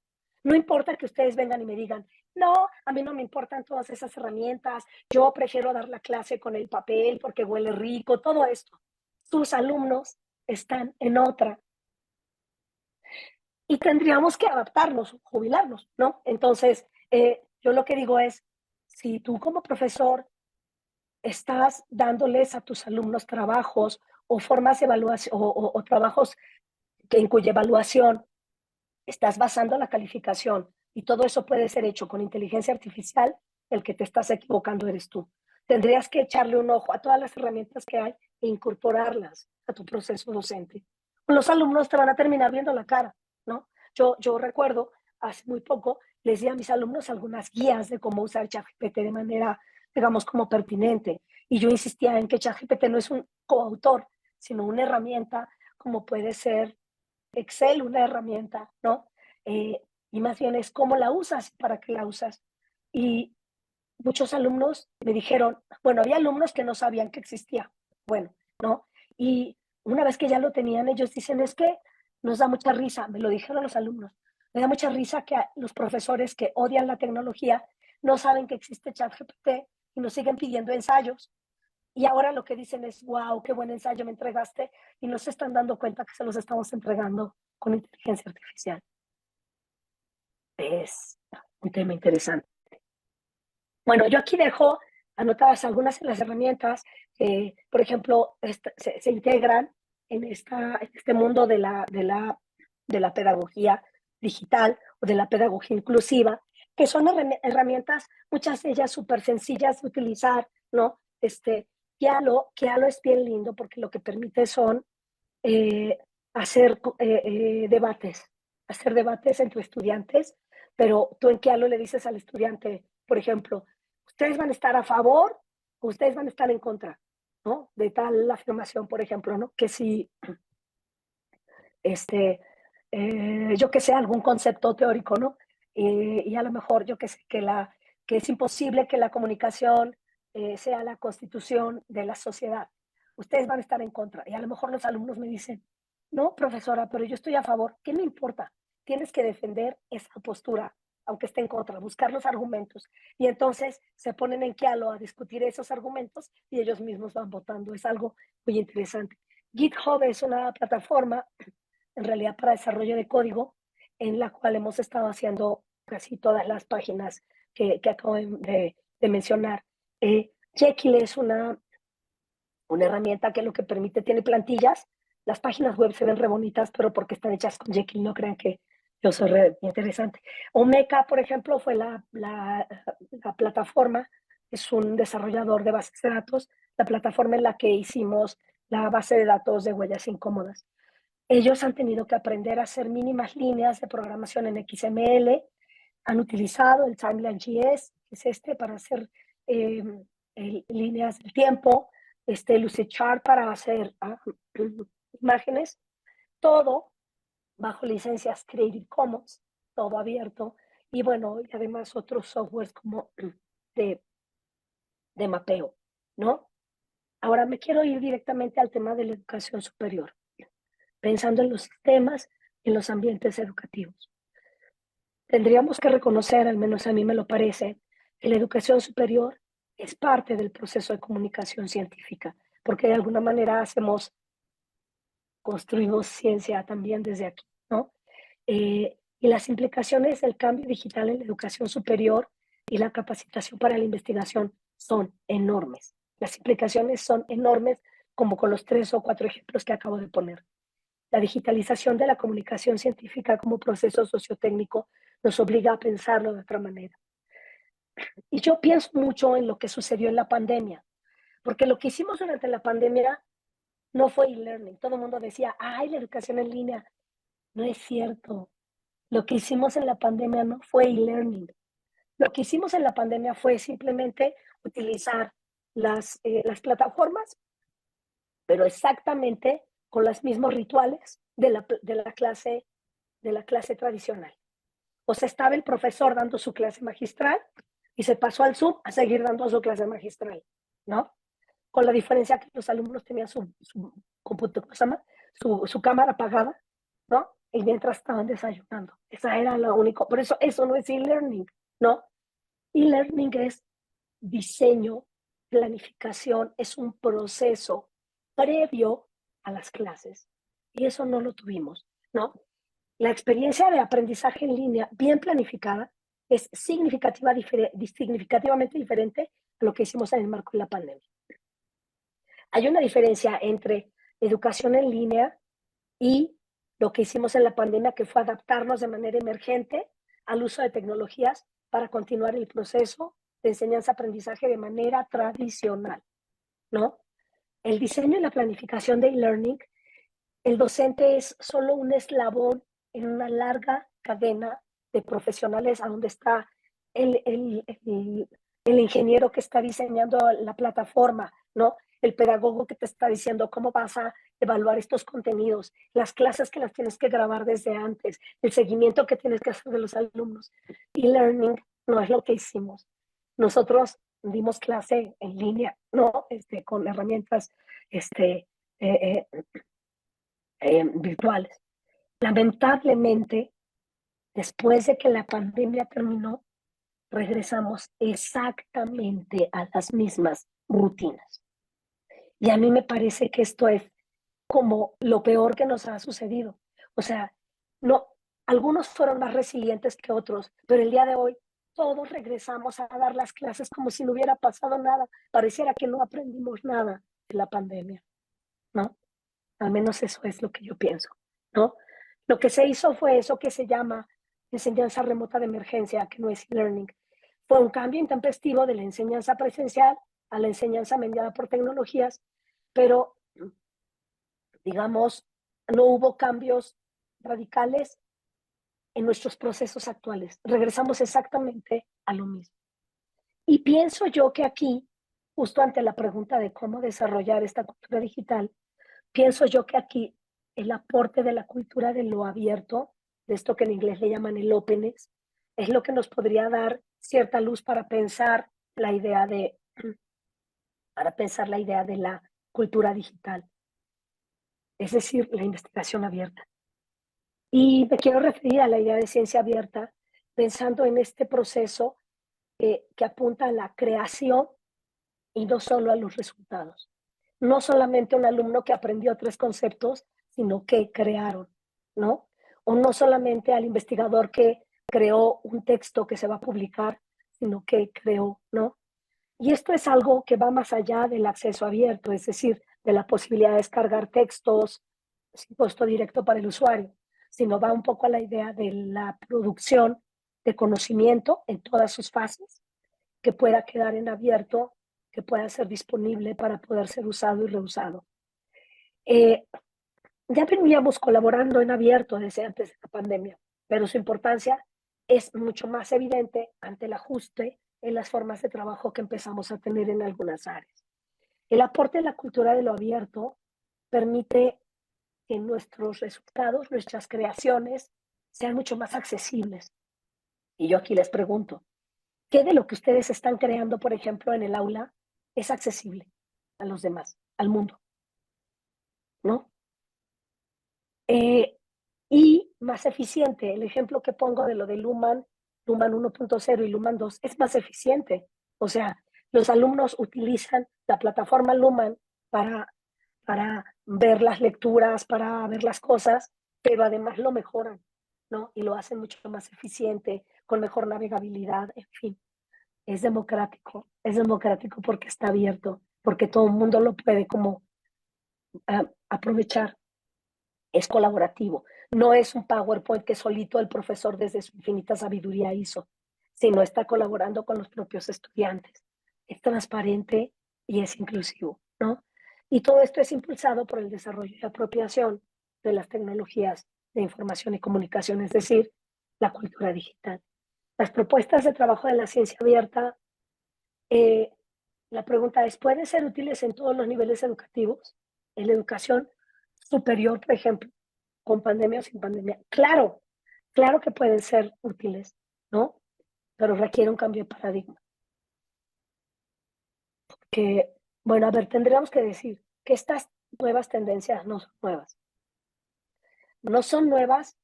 No importa que ustedes vengan y me digan, no, a mí no me importan todas esas herramientas, yo prefiero dar la clase con el papel porque huele rico, todo esto. Tus alumnos están en otra y tendríamos que adaptarnos, jubilarnos, ¿no? Entonces, yo lo que digo es, si tú como profesor estás dándoles a tus alumnos trabajos o formas de evaluación o trabajos en cuya evaluación estás basando la calificación y todo eso puede ser hecho con inteligencia artificial, el que te estás equivocando eres tú. Tendrías que echarle un ojo a todas las herramientas que hay e incorporarlas a tu proceso docente. Los alumnos te van a terminar viendo la cara, ¿no? Yo recuerdo, hace muy poco, les di a mis alumnos algunas guías de cómo usar ChatGPT de manera, digamos, como pertinente. Y yo insistía en que ChatGPT no es un coautor, sino una herramienta como puede ser Excel, una herramienta, ¿no? Y más bien es cómo la usas y para qué la usas. Y muchos alumnos me dijeron, bueno, había alumnos que no sabían que existía, bueno, ¿no? Y una vez que ya lo tenían, ellos dicen, es que nos da mucha risa, me lo dijeron los alumnos, me da mucha risa que los profesores que odian la tecnología no saben que existe ChatGPT y nos siguen pidiendo ensayos. Y ahora lo que dicen es, wow, qué buen ensayo me entregaste, y no se están dando cuenta que se los estamos entregando con inteligencia artificial. Es un tema interesante. Bueno, yo aquí dejo anotadas algunas de las herramientas que, por ejemplo, se integran en este mundo de la pedagogía digital o de la pedagogía inclusiva, que son herramientas, muchas de ellas súper sencillas de utilizar, ¿no? Kialo es bien lindo porque lo que permite son eh, hacer debates entre estudiantes, pero tú en Kialo le dices al estudiante, por ejemplo, ustedes van a estar a favor o ustedes van a estar en contra, ¿no? De tal afirmación, por ejemplo, ¿no? Que si, este, yo que sé, algún concepto teórico, ¿no? Y a lo mejor yo que sé, que es imposible que la comunicación sea la constitución de la sociedad. Ustedes van a estar en contra. Y a lo mejor los alumnos me dicen, no, profesora, pero yo estoy a favor. ¿Qué me importa? Tienes que defender esa postura, aunque esté en contra, buscar los argumentos. Y entonces se ponen en Kialo a discutir esos argumentos y ellos mismos van votando. Es algo muy interesante. GitHub es una plataforma en realidad para desarrollo de código, en la cual hemos estado haciendo casi todas las páginas que acabo de mencionar. Jekyll es una herramienta que lo que permite, tiene plantillas. Las páginas web se ven re bonitas, pero porque están hechas con Jekyll, no crean que yo soy re interesante. Omeka, por ejemplo, fue la plataforma, es un desarrollador de bases de datos, la plataforma en la que hicimos la base de datos de huellas incómodas. Ellos han tenido que aprender a hacer mínimas líneas de programación en XML, han utilizado el Timeline.js, que es para hacer eh, líneas del tiempo, Lucidchart para hacer imágenes, todo bajo licencias Creative Commons, todo abierto, y bueno, y además otros softwares como de, de mapeo, ¿no? Ahora me quiero ir directamente al tema de la educación superior, pensando en los sistemas, en los ambientes educativos. Tendríamos que reconocer, al menos a mí me lo parece, que la educación superior es parte del proceso de comunicación científica, porque de alguna manera construimos ciencia también desde aquí, ¿no? Y las implicaciones del cambio digital en la educación superior y la capacitación para la investigación son enormes. Las implicaciones son enormes, como con los 3 o 4 ejemplos que acabo de poner. La digitalización de la comunicación científica como proceso sociotécnico nos obliga a pensarlo de otra manera. Y yo pienso mucho en lo que sucedió en la pandemia, porque lo que hicimos durante la pandemia no fue e-learning. Todo el mundo decía, ay, la educación en línea. No es cierto. Lo que hicimos en la pandemia no fue e-learning. Lo que hicimos en la pandemia fue simplemente utilizar las plataformas, pero exactamente con los mismos rituales de la clase tradicional. O sea, estaba el profesor dando su clase magistral y se pasó al Zoom a seguir dando su clase magistral, ¿no? Con la diferencia que los alumnos tenían su cámara apagada, ¿no? Y mientras estaban desayunando. Esa era la única. Por eso no es e-learning, ¿no? E-learning es diseño, planificación, es un proceso previo a las clases. Y eso no lo tuvimos, ¿no? La experiencia de aprendizaje en línea bien planificada es significativamente diferente a lo que hicimos en el marco de la pandemia. Hay una diferencia entre educación en línea y lo que hicimos en la pandemia, que fue adaptarnos de manera emergente al uso de tecnologías para continuar el proceso de enseñanza-aprendizaje de manera tradicional, ¿no? El diseño y la planificación de e-learning, el docente es solo un eslabón en una larga cadena de profesionales a donde está el ingeniero que está diseñando la plataforma, ¿no? El pedagogo que te está diciendo cómo vas a evaluar estos contenidos, las clases que las tienes que grabar desde antes, el seguimiento que tienes que hacer de los alumnos. E-learning no es lo que hicimos. Nosotros dimos clase en línea, ¿no? Con herramientas eh, eh, virtuales. Lamentablemente, después de que la pandemia terminó, regresamos exactamente a las mismas rutinas. Y a mí me parece que esto es como lo peor que nos ha sucedido. O sea, no, algunos fueron más resilientes que otros, pero el día de hoy todos regresamos a dar las clases como si no hubiera pasado nada. Pareciera que no aprendimos nada de la pandemia, ¿no? Al menos eso es lo que yo pienso, ¿no? Lo que se hizo fue eso que se llama enseñanza remota de emergencia, que no es e-learning. Fue un cambio intempestivo de la enseñanza presencial a la enseñanza mediada por tecnologías, pero, digamos, no hubo cambios radicales en nuestros procesos actuales. Regresamos exactamente a lo mismo. Y pienso yo que aquí, justo ante la pregunta de cómo desarrollar esta cultura digital, pienso yo que aquí el aporte de la cultura de lo abierto, de esto que en inglés le llaman el openness, es lo que nos podría dar cierta luz para pensar la idea de la cultura digital, es decir, la investigación abierta. Y me quiero referir a la idea de ciencia abierta, pensando en este proceso que apunta a la creación y no solo a los resultados. No solamente un alumno que aprendió 3 conceptos, sino que crearon, ¿no? O no solamente al investigador que creó un texto que se va a publicar, sino que creó, ¿no? Y esto es algo que va más allá del acceso abierto, es decir, de la posibilidad de descargar textos sin costo directo para el usuario, sino va un poco a la idea de la producción de conocimiento en todas sus fases, que pueda quedar en abierto, que pueda ser disponible para poder ser usado y reusado. Eh, ya veníamos colaborando en abierto desde antes de la pandemia, pero su importancia es mucho más evidente ante el ajuste en las formas de trabajo que empezamos a tener en algunas áreas. El aporte de la cultura de lo abierto permite que nuestros resultados, nuestras creaciones, sean mucho más accesibles. Y yo aquí les pregunto, ¿qué de lo que ustedes están creando, por ejemplo, en el aula, es accesible a los demás, al mundo? ¿No? Y más eficiente. El ejemplo que pongo de lo de Luhmann 1.0 y Luhmann 2 es más eficiente. O sea, los alumnos utilizan la plataforma Luhmann para, para ver las lecturas, para ver las cosas, pero además lo mejoran, ¿no? Y lo hacen mucho más eficiente, con mejor navegabilidad, en fin. Es democrático porque está abierto, porque todo el mundo lo puede como aprovechar. es colaborativo. No es un PowerPoint que solito el profesor desde su infinita sabiduría hizo, sino está colaborando con los propios estudiantes. Es transparente y es inclusivo, ¿no? Y todo esto es impulsado por el desarrollo y apropiación de las tecnologías de información y comunicación, es decir, la cultura digital. Las propuestas de trabajo de la ciencia abierta, eh, la pregunta es, ¿pueden ser útiles en todos los niveles educativos? En la educación superior, por ejemplo, con pandemia o sin pandemia. Claro, claro que pueden ser útiles, ¿no? Pero requiere un cambio de paradigma. Que, bueno, a ver, tendríamos que decir que estas nuevas tendencias no son nuevas. No son nuevas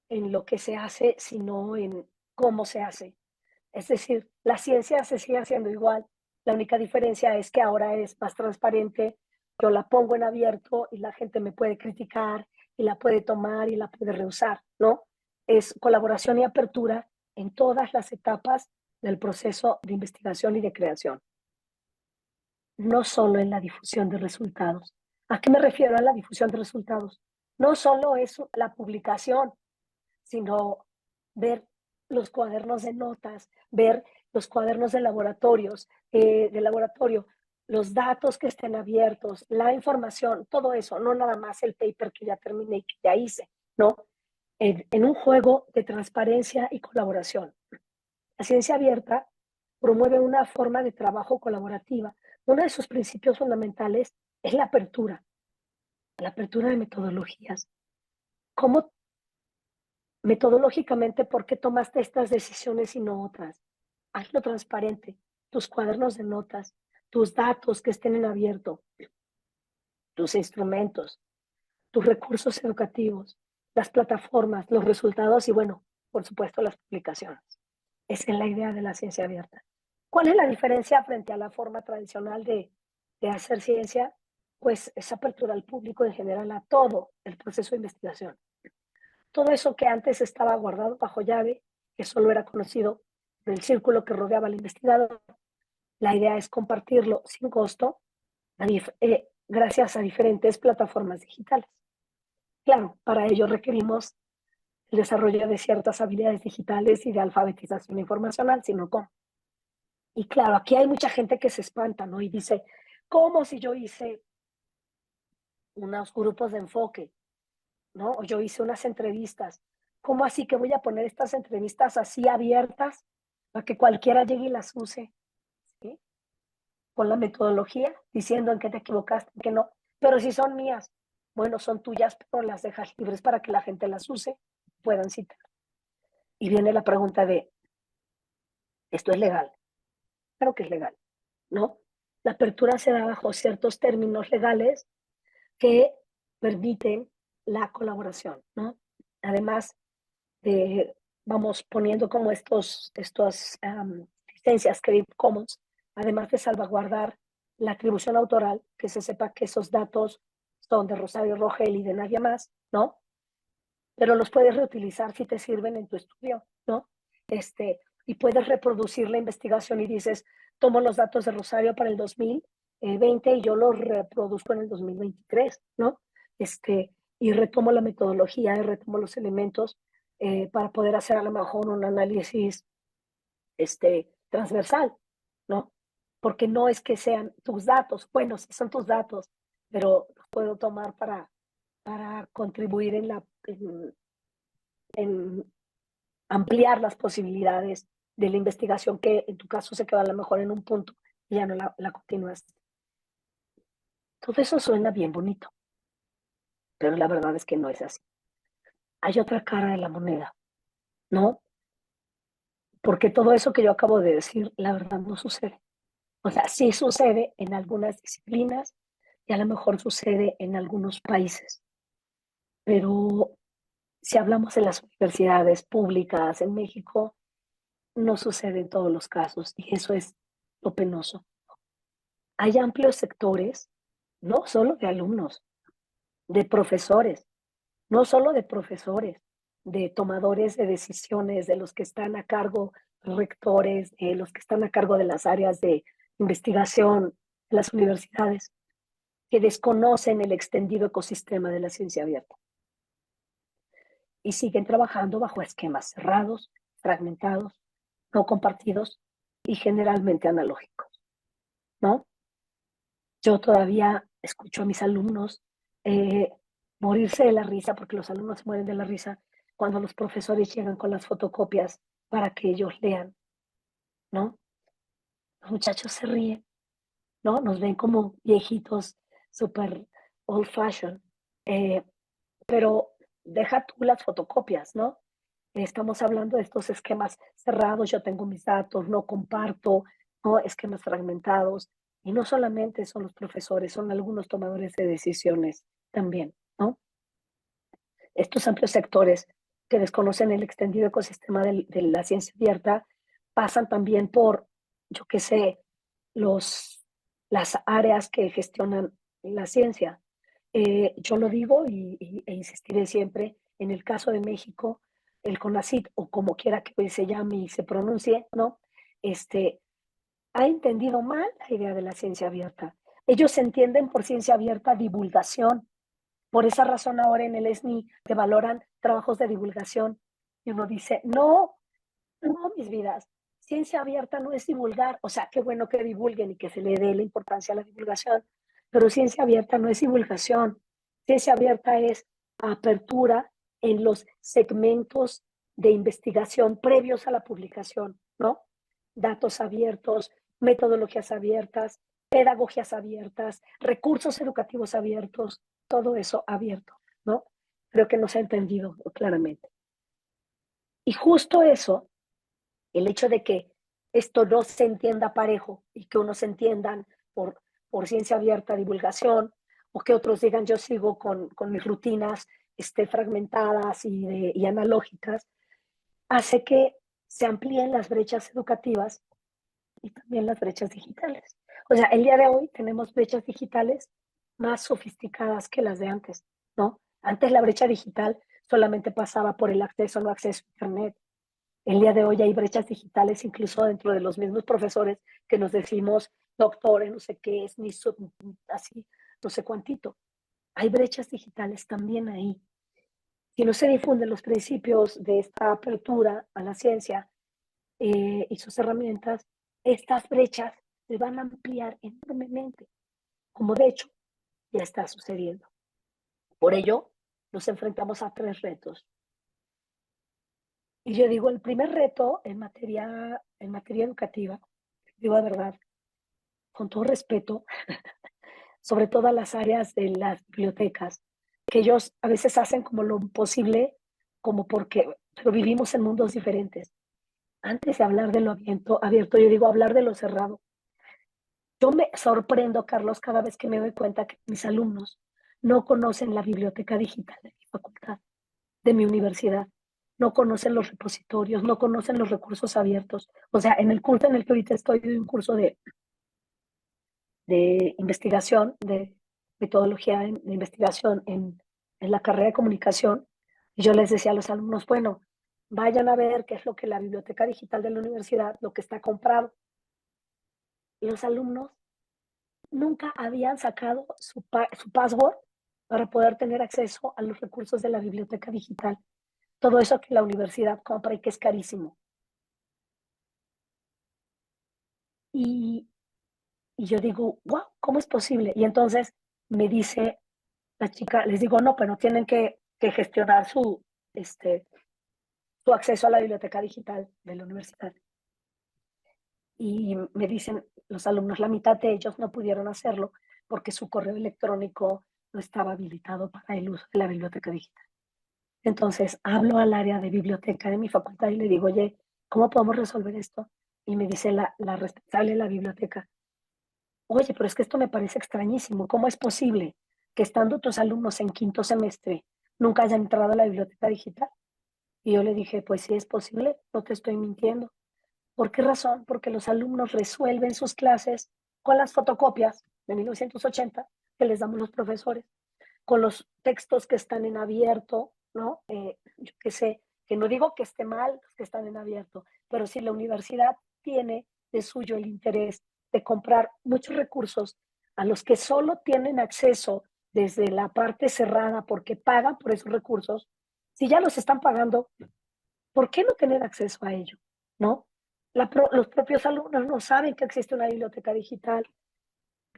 en lo que se hace, sino en cómo se hace. Es decir, la ciencia se sigue haciendo igual. La única diferencia es que ahora es más transparente. Yo la pongo en abierto y la gente me puede criticar y la puede tomar y la puede rehusar, ¿no? Es colaboración y apertura en todas las etapas del proceso de investigación y de creación, no solo en la difusión de resultados. ¿A qué me refiero a la difusión de resultados? No solo es la publicación, sino ver los cuadernos de notas, ver los cuadernos de laboratorio, los datos que estén abiertos, la información, todo eso, no nada más el paper que ya terminé y que ya hice, ¿no? En un juego de transparencia y colaboración. La ciencia abierta promueve una forma de trabajo colaborativa. Uno de sus principios fundamentales es la apertura de metodologías. ¿Cómo metodológicamente por qué tomaste estas decisiones y no otras? Hazlo transparente, tus cuadernos de notas, tus datos que estén en abierto, tus instrumentos, tus recursos educativos, las plataformas, los resultados y bueno, por supuesto las publicaciones. Esa es la idea de la ciencia abierta. ¿Cuál es la diferencia frente a la forma tradicional de hacer ciencia? Pues esa apertura al público en general a todo el proceso de investigación. Todo eso que antes estaba guardado bajo llave, que solo era conocido del círculo que rodeaba al investigador, la idea es compartirlo sin costo gracias a diferentes plataformas digitales. Claro, para ello requerimos el desarrollo de ciertas habilidades digitales y de alfabetización informacional, sino cómo. Y claro, aquí hay mucha gente que se espanta, ¿no? Y dice, ¿cómo si yo hice unos grupos de enfoque, ¿no? O yo hice unas entrevistas. ¿Cómo así que voy a poner estas entrevistas así abiertas para que cualquiera llegue y las use? ¿Sí? Con la metodología, diciendo en qué te equivocaste, en qué no. Pero si son mías, bueno, son tuyas, pero las dejas libres para que la gente las use, puedan citar. Y viene la pregunta de, ¿esto es legal? Claro que es legal, ¿no? La apertura se da bajo ciertos términos legales que permiten la colaboración, ¿no? Además, vamos poniendo como estas licencias Creative Commons, además de salvaguardar la atribución autoral, que se sepa que esos datos son de Rosario Rogel y de nadie más, ¿no? Pero los puedes reutilizar si te sirven en tu estudio, ¿no? Y puedes reproducir la investigación y dices, tomo los datos de Rosario para el 2020 y yo los reproduzco en el 2023, ¿no? Y retomo la metodología y retomo los elementos para poder hacer a lo mejor un análisis transversal, ¿no? Porque no es que sean tus datos, bueno, sí son tus datos, pero los puedo tomar para contribuir en ampliar las posibilidades de la investigación que en tu caso se queda a lo mejor en un punto y ya no la continúas. Todo eso suena bien bonito, pero la verdad es que no es así. Hay otra cara de la moneda, ¿no? Porque todo eso que yo acabo de decir, la verdad no sucede. O sea, sí sucede en algunas disciplinas y a lo mejor sucede en algunos países, pero si hablamos de las universidades públicas en México, no sucede en todos los casos y eso es lo penoso. Hay amplios sectores, no solo de alumnos, de profesores, no solo de profesores, de tomadores de decisiones, de los que están a cargo, rectores, de los que están a cargo de las áreas de investigación de las universidades, que desconocen el extendido ecosistema de la ciencia abierta. y siguen trabajando bajo esquemas cerrados, fragmentados, no compartidos y generalmente analógicos, ¿no? Yo todavía escucho a mis alumnos eh, morirse de la risa, porque los alumnos se mueren de la risa cuando los profesores llegan con las fotocopias para que ellos lean, ¿no? Los muchachos se ríen, ¿no? Nos ven como viejitos, súper old fashion, eh, pero deja tú las fotocopias, ¿no? Estamos hablando de estos esquemas cerrados, yo tengo mis datos, no comparto, ¿no? Esquemas fragmentados. Y no solamente son los profesores, son algunos tomadores de decisiones también, ¿no? Estos amplios sectores que desconocen el extendido ecosistema de la ciencia abierta pasan también por, yo qué sé, las áreas que gestionan la ciencia. Yo lo digo e insistiré siempre, en el caso de México, el CONACYT, o como quiera que hoy se llame y se pronuncie, ¿no? Ha entendido mal la idea de la ciencia abierta. Ellos entienden por ciencia abierta divulgación. Por esa razón ahora en el SNI te valoran trabajos de divulgación. Y uno dice, no, no, mis vidas, ciencia abierta no es divulgar. O sea, qué bueno que divulguen y que se le dé la importancia a la divulgación, pero ciencia abierta no es divulgación. Ciencia abierta es apertura en los segmentos de investigación previos a la publicación, ¿no? Datos abiertos, metodologías abiertas, pedagogías abiertas, recursos educativos abiertos, todo eso abierto, ¿no? Creo que no se ha entendido claramente. Y justo eso, el hecho de que esto no se entienda parejo y que unos entiendan por ciencia abierta, divulgación, o que otros digan yo sigo con mis rutinas fragmentadas y analógicas, hace que se amplíen las brechas educativas y también las brechas digitales. O sea, el día de hoy tenemos brechas digitales más sofisticadas que las de antes, ¿no? Antes la brecha digital solamente pasaba por el acceso o no acceso a Internet. El día de hoy hay brechas digitales incluso dentro de los mismos profesores que nos decimos doctores, no sé qué es, ni así, no sé cuántito. Hay brechas digitales también ahí. Si no se difunden los principios de esta apertura a la ciencia y sus herramientas, estas brechas se van a ampliar enormemente, como de hecho ya está sucediendo. Por ello, nos enfrentamos a 3 retos. Y yo digo, el primer reto en materia educativa, digo de verdad, con todo respeto, sobre todas las áreas de las bibliotecas, que ellos a veces hacen como lo posible, como porque, pero vivimos en mundos diferentes. Antes de hablar de lo abierto, yo digo hablar de lo cerrado. Yo me sorprendo, Carlos, cada vez que me doy cuenta que mis alumnos no conocen la biblioteca digital de mi facultad, de mi universidad, no conocen los repositorios, no conocen los recursos abiertos. O sea, en el curso en el que ahorita estoy, doy un curso de investigación, de metodología de investigación en la carrera de comunicación, y yo les decía a los alumnos, bueno, vayan a ver qué es lo que la biblioteca digital de la universidad, lo que está comprado. Y los alumnos nunca habían sacado su password para poder tener acceso a los recursos de la biblioteca digital. Todo eso que la universidad compra y que es carísimo. Y, y yo digo, wow, ¿cómo es posible? Y entonces me dice la chica, les digo, no, pero tienen que gestionar su acceso a la biblioteca digital de la universidad. Y me dicen los alumnos, la mitad de ellos no pudieron hacerlo porque su correo electrónico no estaba habilitado para el uso de la biblioteca digital. Entonces hablo al área de biblioteca de mi facultad y le digo, oye, ¿cómo podemos resolver esto? Y me dice la responsable de la biblioteca, oye, pero es que esto me parece extrañísimo. ¿Cómo es posible que estando tus alumnos en quinto semestre nunca hayan entrado a la biblioteca digital? Y yo le dije, pues sí es posible, no te estoy mintiendo. ¿Por qué razón? Porque los alumnos resuelven sus clases con las fotocopias de 1980 que les damos los profesores, con los textos que están en abierto, ¿no? Yo qué sé, que no digo que esté mal los que están en abierto, pero si la universidad tiene de suyo el interés de comprar muchos recursos a los que solo tienen acceso desde la parte cerrada porque pagan por esos recursos, Si ya los están pagando, ¿por qué no tener acceso a ello? ¿No? Los propios alumnos no saben que existe una biblioteca digital,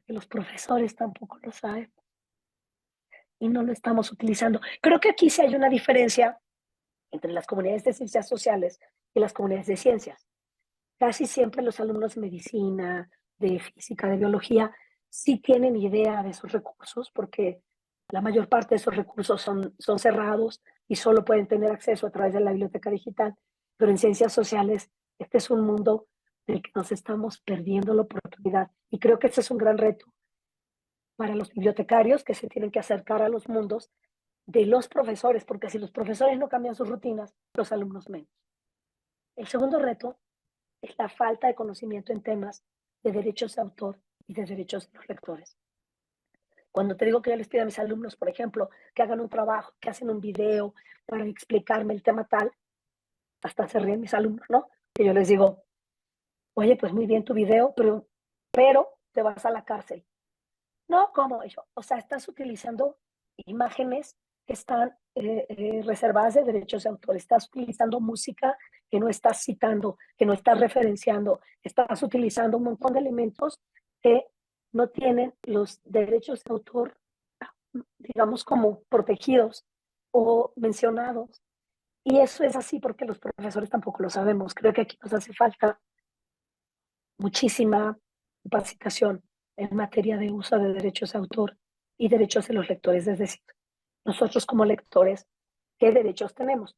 que los profesores tampoco lo saben y no lo estamos utilizando. Creo que aquí sí hay una diferencia entre las comunidades de ciencias sociales y las comunidades de ciencias. Casi siempre los alumnos de medicina, de física, de biología, sí tienen idea de esos recursos porque la mayor parte de esos recursos son cerrados y solo pueden tener acceso a través de la biblioteca digital. Pero en ciencias sociales, este es un mundo del que nos estamos perdiendo la oportunidad. Y creo que ese es un gran reto para los bibliotecarios que se tienen que acercar a los mundos de los profesores, porque si los profesores no cambian sus rutinas, los alumnos menos. El segundo reto es la falta de conocimiento en temas de derechos de autor y de derechos de los lectores. Cuando te digo que yo les pido a mis alumnos, por ejemplo, que hagan un trabajo, que hacen un video para explicarme el tema tal, hasta se ríen mis alumnos, ¿no? Que yo les digo, oye, pues muy bien tu video, pero te vas a la cárcel. No, ¿cómo? Yo, o sea, estás utilizando imágenes que están reservadas de derechos de autor, estás utilizando música que no estás citando, que no estás referenciando, estás utilizando un montón de elementos que no tienen los derechos de autor, digamos, como protegidos o mencionados. Y eso es así porque los profesores tampoco lo sabemos. Creo que aquí nos hace falta muchísima capacitación en materia de uso de derechos de autor y derechos de los lectores. Es decir, nosotros como lectores, ¿qué derechos tenemos?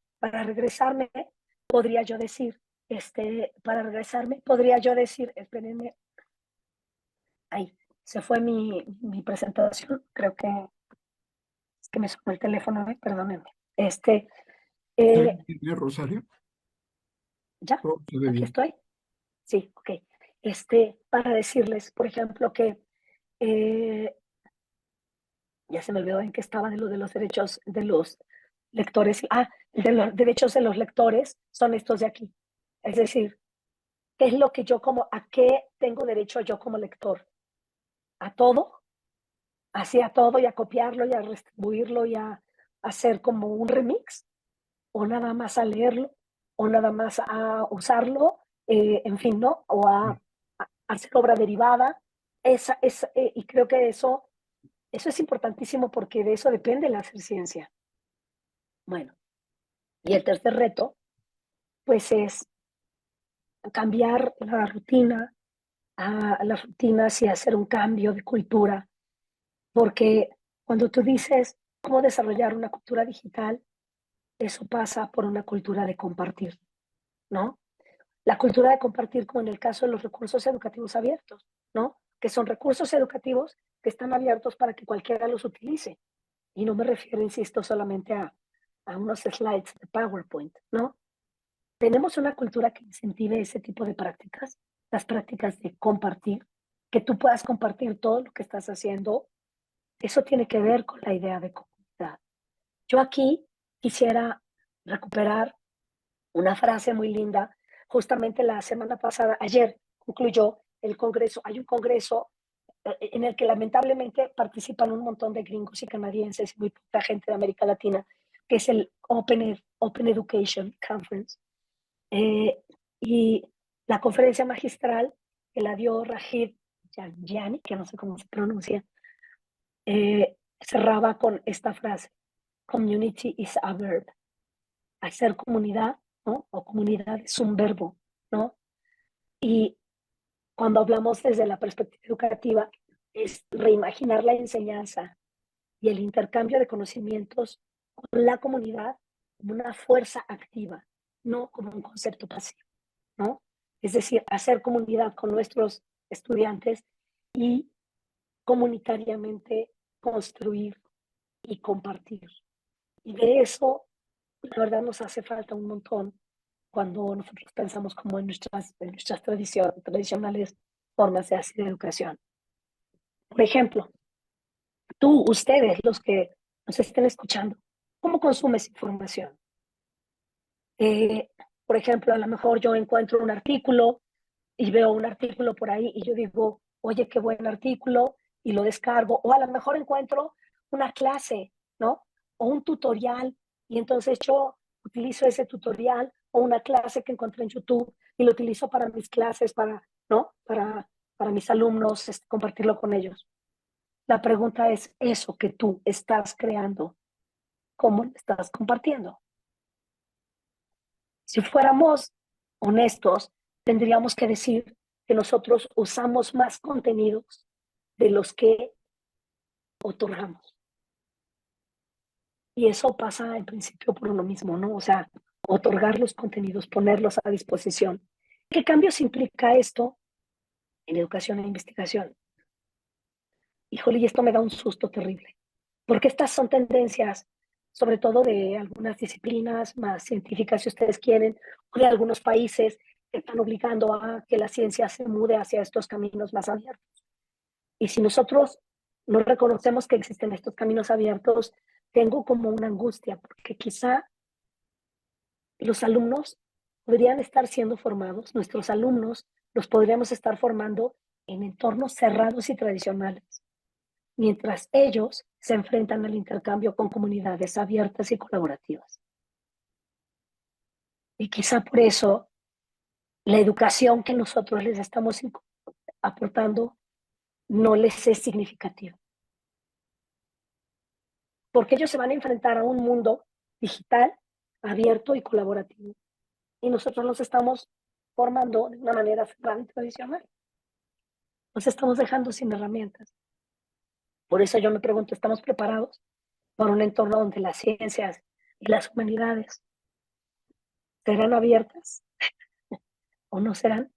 Podría yo decir, para regresarme, podría yo decir, espérenme, ahí, se fue mi presentación, creo que es que me sonó el teléfono, perdónenme. Eh, ¿Tiene Rosario? ¿Ya? Todo se ve ¿Aquí bien. estoy? Sí, ok. Para decirles, por ejemplo, que eh, ya se me olvidó en qué estaba de los derechos de los lectores. De los derechos de los lectores son estos de aquí. Es decir, ¿qué es lo que a qué tengo derecho yo como lector? ¿A todo? ¿Así a todo y a copiarlo y a distribuirlo y a hacer como un remix? ¿O nada más a leerlo? ¿O nada más a usarlo? En fin, ¿no? A hacer obra derivada. Y creo que eso es importantísimo porque de eso depende la hacer ciencia. Bueno, y el tercer reto, pues es cambiar las rutinas y hacer un cambio de cultura, porque cuando tú dices cómo desarrollar una cultura digital, eso pasa por una cultura de compartir, ¿no? La cultura de compartir, como en el caso de los recursos educativos abiertos, ¿no? Que son recursos educativos que están abiertos para que cualquiera los utilice. Y no me refiero, insisto, solamente a unos slides de PowerPoint, ¿no? Tenemos una cultura que incentive ese tipo de prácticas, las prácticas de compartir, que tú puedas compartir todo lo que estás haciendo. Eso tiene que ver con la idea de comunidad. Yo aquí quisiera recuperar una frase muy linda. Justamente la semana pasada, ayer, concluyó el Congreso. Hay un Congreso en el que lamentablemente participan un montón de gringos y canadienses y muy poca gente de América Latina, que es el Open Education Conference. Y la conferencia magistral que la dio Rajid Yanjani, que no sé cómo se pronuncia, cerraba con esta frase: community is a verb. Hacer comunidad, ¿no? O comunidad es un verbo, ¿no? Y cuando hablamos desde la perspectiva educativa, es reimaginar la enseñanza y el intercambio de conocimientos con la comunidad como una fuerza activa, no como un concepto pasivo, ¿no? Es decir, hacer comunidad con nuestros estudiantes y comunitariamente construir y compartir. Y de eso, la verdad, nos hace falta un montón cuando nosotros pensamos como en nuestras tradicionales formas de hacer educación. Por ejemplo, ustedes, los que nos estén escuchando, ¿cómo consumes información? Eh, por ejemplo, a lo mejor yo encuentro un artículo y veo un artículo por ahí y yo digo, oye, qué buen artículo, y lo descargo. O a lo mejor encuentro una clase, ¿no? O un tutorial Y entonces yo utilizo ese tutorial o una clase que encontré en YouTube y lo utilizo para mis clases, ¿no? Para mis alumnos, compartirlo con ellos. La pregunta es eso que tú estás creando, ¿cómo lo estás compartiendo? Si fuéramos honestos, tendríamos que decir que nosotros usamos más contenidos de los que otorgamos. Y eso pasa en principio por uno mismo, ¿no? O sea, otorgar los contenidos, ponerlos a disposición. ¿Qué cambios implica esto en educación e investigación? Híjole, y esto me da un susto terrible, porque estas son tendencias, sobre todo de algunas disciplinas más científicas, si ustedes quieren, o de algunos países que están obligando a que la ciencia se mude hacia estos caminos más abiertos. Y si nosotros no reconocemos que existen estos caminos abiertos, tengo como una angustia, porque quizá los alumnos podrían estar siendo formados, nuestros alumnos los podríamos estar formando en entornos cerrados y tradicionales, mientras ellos se enfrentan al intercambio con comunidades abiertas y colaborativas. Y quizá por eso la educación que nosotros les estamos aportando no les es significativa. Porque ellos se van a enfrentar a un mundo digital, abierto y colaborativo. Y nosotros los estamos formando de una manera cerrada y tradicional. Nos estamos dejando sin herramientas. Por eso yo me pregunto, ¿estamos preparados para un entorno donde las ciencias y las humanidades serán abiertas o no serán?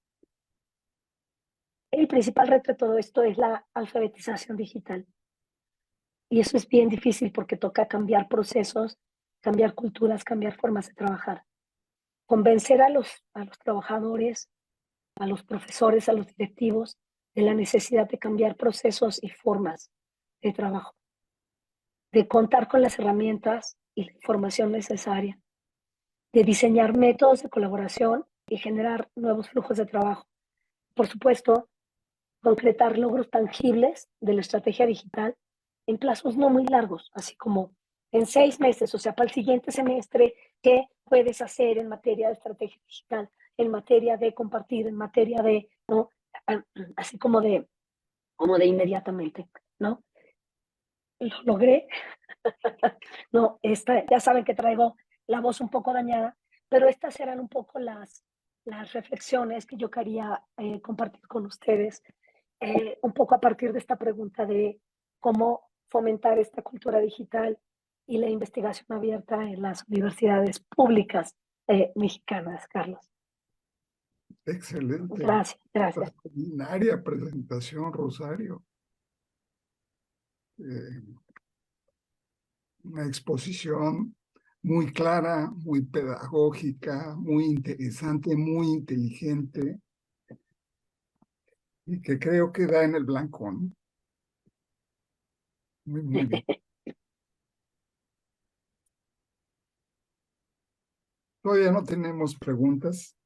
El principal reto de todo esto es la alfabetización digital. Y eso es bien difícil porque toca cambiar procesos, cambiar culturas, cambiar formas de trabajar. Convencer a los trabajadores, a los profesores, a los directivos de la necesidad de cambiar procesos y formas de trabajo, de contar con las herramientas y la información necesaria, de diseñar métodos de colaboración y generar nuevos flujos de trabajo. Por supuesto, concretar logros tangibles de la estrategia digital en plazos no muy largos, así como en 6 meses, o sea, para el siguiente semestre, ¿qué puedes hacer en materia de estrategia digital, en materia de compartir, en materia de, ¿no? Así como de inmediatamente, ¿no? Lo logré. No, ya saben que traigo la voz un poco dañada, pero estas eran un poco las reflexiones que yo quería compartir con ustedes, un poco a partir de esta pregunta de cómo fomentar esta cultura digital y la investigación abierta en las universidades públicas mexicanas, Carlos. Excelente. Gracias, gracias. Extraordinaria presentación, Rosario. Una exposición muy clara, muy pedagógica, muy interesante, muy inteligente y que creo que da en el blanco, ¿no? Muy, muy bien. Todavía no tenemos preguntas.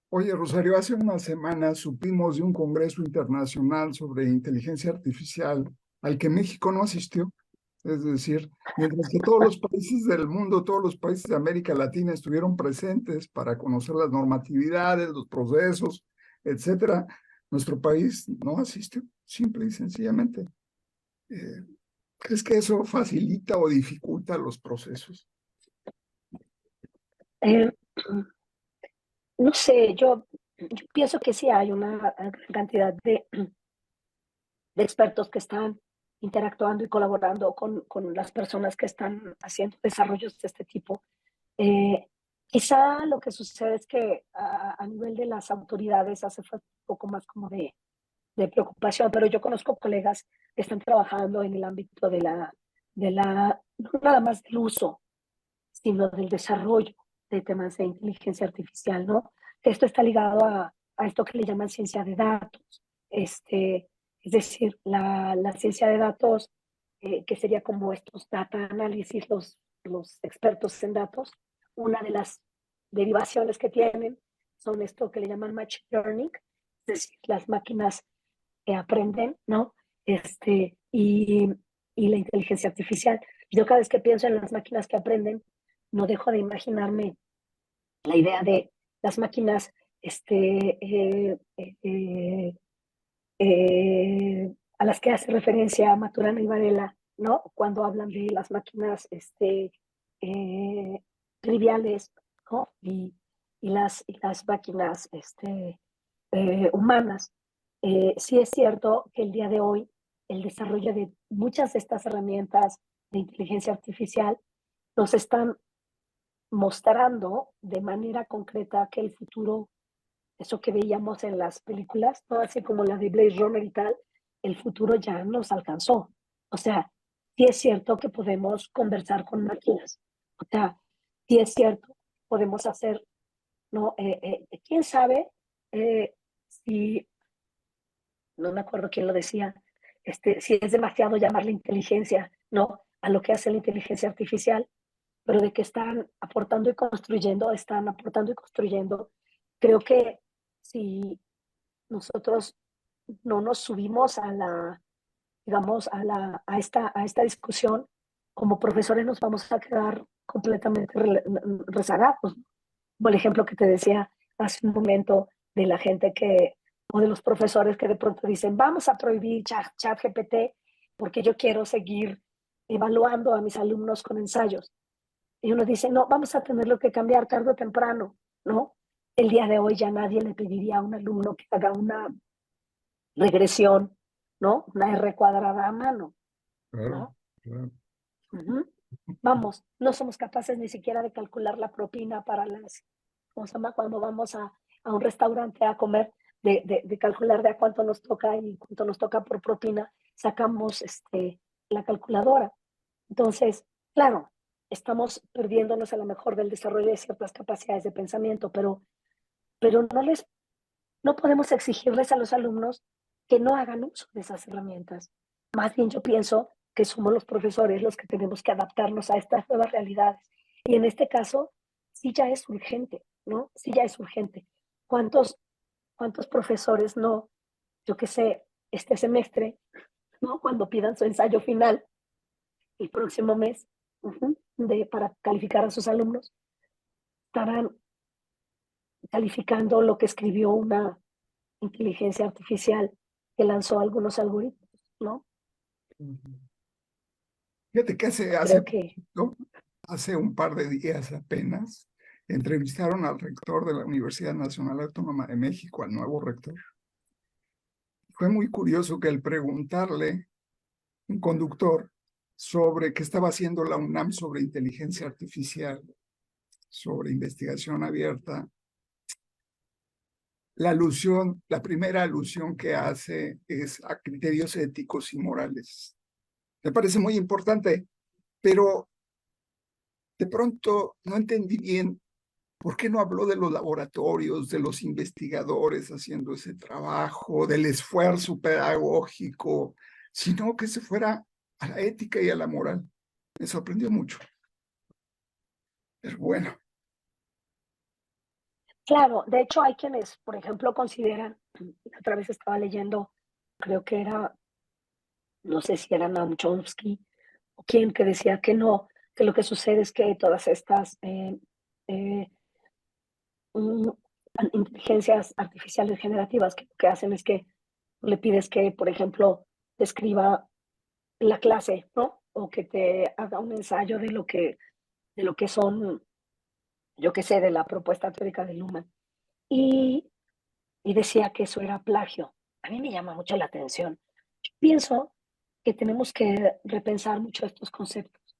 Oye, Rosario, hace unas semanas supimos de un congreso internacional sobre inteligencia artificial al que México no asistió. Es decir, mientras que todos los países del mundo, todos los países de América Latina estuvieron presentes para conocer las normatividades, los procesos, etcétera, nuestro país no asistió, simple y sencillamente. ¿Crees que eso facilita o dificulta los procesos? Eh, no sé, yo pienso que sí hay una gran cantidad de expertos que están interactuando y colaborando con las personas que están haciendo desarrollos de este tipo. Eh, Quizá lo que sucede es que a nivel de las autoridades hace falta un poco más como de preocupación, pero yo conozco colegas que están trabajando en el ámbito no nada más del uso, sino del desarrollo de temas de inteligencia artificial, ¿no? Esto está ligado a esto que le llaman ciencia de datos, es decir, la ciencia de datos, que sería como estos data análisis, los expertos en datos, una de las derivaciones que tienen son esto que le llaman machine learning, es decir, las máquinas que aprenden, ¿no? Y y la inteligencia artificial. Yo cada vez que pienso en las máquinas que aprenden, no dejo de imaginarme la idea de las máquinas a las que hace referencia Maturana y Varela, ¿no? Cuando hablan de las máquinas eh, triviales, ¿no? Y las máquinas humanas. Sí es cierto que el día de hoy el desarrollo de muchas de estas herramientas de inteligencia artificial nos están mostrando de manera concreta que el futuro, eso que veíamos en las películas, ¿no? Así como la de Blade Runner y tal, el futuro ya nos alcanzó. O sea, sí es cierto que podemos conversar con máquinas. O sea, sí es cierto, podemos hacer, ¿no? ¿Quién sabe si, no me acuerdo quién lo decía, si es demasiado llamarle inteligencia, ¿no? A lo que hace la inteligencia artificial, pero de que están aportando y construyendo. Creo que si nosotros no nos subimos digamos, a esta discusión, como profesores nos vamos a quedar completamente rezagados. Por el ejemplo que te decía hace un momento de la gente o de los profesores que de pronto dicen, vamos a prohibir ChatGPT porque yo quiero seguir evaluando a mis alumnos con ensayos. Y uno dice, no, vamos a tenerlo que cambiar tarde o temprano, ¿no? El día de hoy ya nadie le pediría a un alumno que haga una regresión, ¿no? Una R cuadrada a mano, Claro, ¿no? claro. Uh-huh. Vamos, no somos capaces ni siquiera de calcular la propina para ¿cómo se llama? Cuando vamos a un restaurante a comer, de calcular de a cuánto nos toca y cuánto nos toca por propina, sacamos la calculadora. Entonces, claro, estamos perdiéndonos a lo mejor del desarrollo de ciertas capacidades de pensamiento, pero no podemos exigirles a los alumnos que no hagan uso de esas herramientas. Más bien yo pienso que somos los profesores los que tenemos que adaptarnos a estas nuevas realidades. Y en este caso, sí ya es urgente, ¿no? Sí ya es urgente. ¿Cuántos profesores no, yo qué sé, este semestre, ¿no? Cuando pidan su ensayo final el próximo mes, para calificar a sus alumnos, estarán calificando lo que escribió una inteligencia artificial que lanzó algunos algoritmos, ¿no? Fíjate que Creo que, hace un par de días apenas, entrevistaron al rector de la Universidad Nacional Autónoma de México, al nuevo rector. Fue muy curioso que al preguntarle, un conductor, sobre qué estaba haciendo la UNAM sobre inteligencia artificial, sobre investigación abierta, la primera alusión que hace es a criterios éticos y morales. Me parece muy importante, pero de pronto no entendí bien por qué no habló de los laboratorios, de los investigadores haciendo ese trabajo, del esfuerzo pedagógico, sino que se fuera a la ética y a la moral. Me sorprendió mucho. Pero bueno. claro, de hecho hay quienes, por ejemplo, consideran, otra vez estaba leyendo, creo que era, no sé si era Noam Chomsky o quien, que decía que no, que lo que sucede es que todas estas eh, mm, inteligencias artificiales generativas que lo que hacen es que le pides que, por ejemplo, te escriba la clase, ¿no? O que te haga un ensayo de lo que son, yo qué sé, de la propuesta teórica de Luhmann. Y, y decía que eso era plagio. A mí me llama mucho la atención. Yo pienso que tenemos que repensar mucho estos conceptos.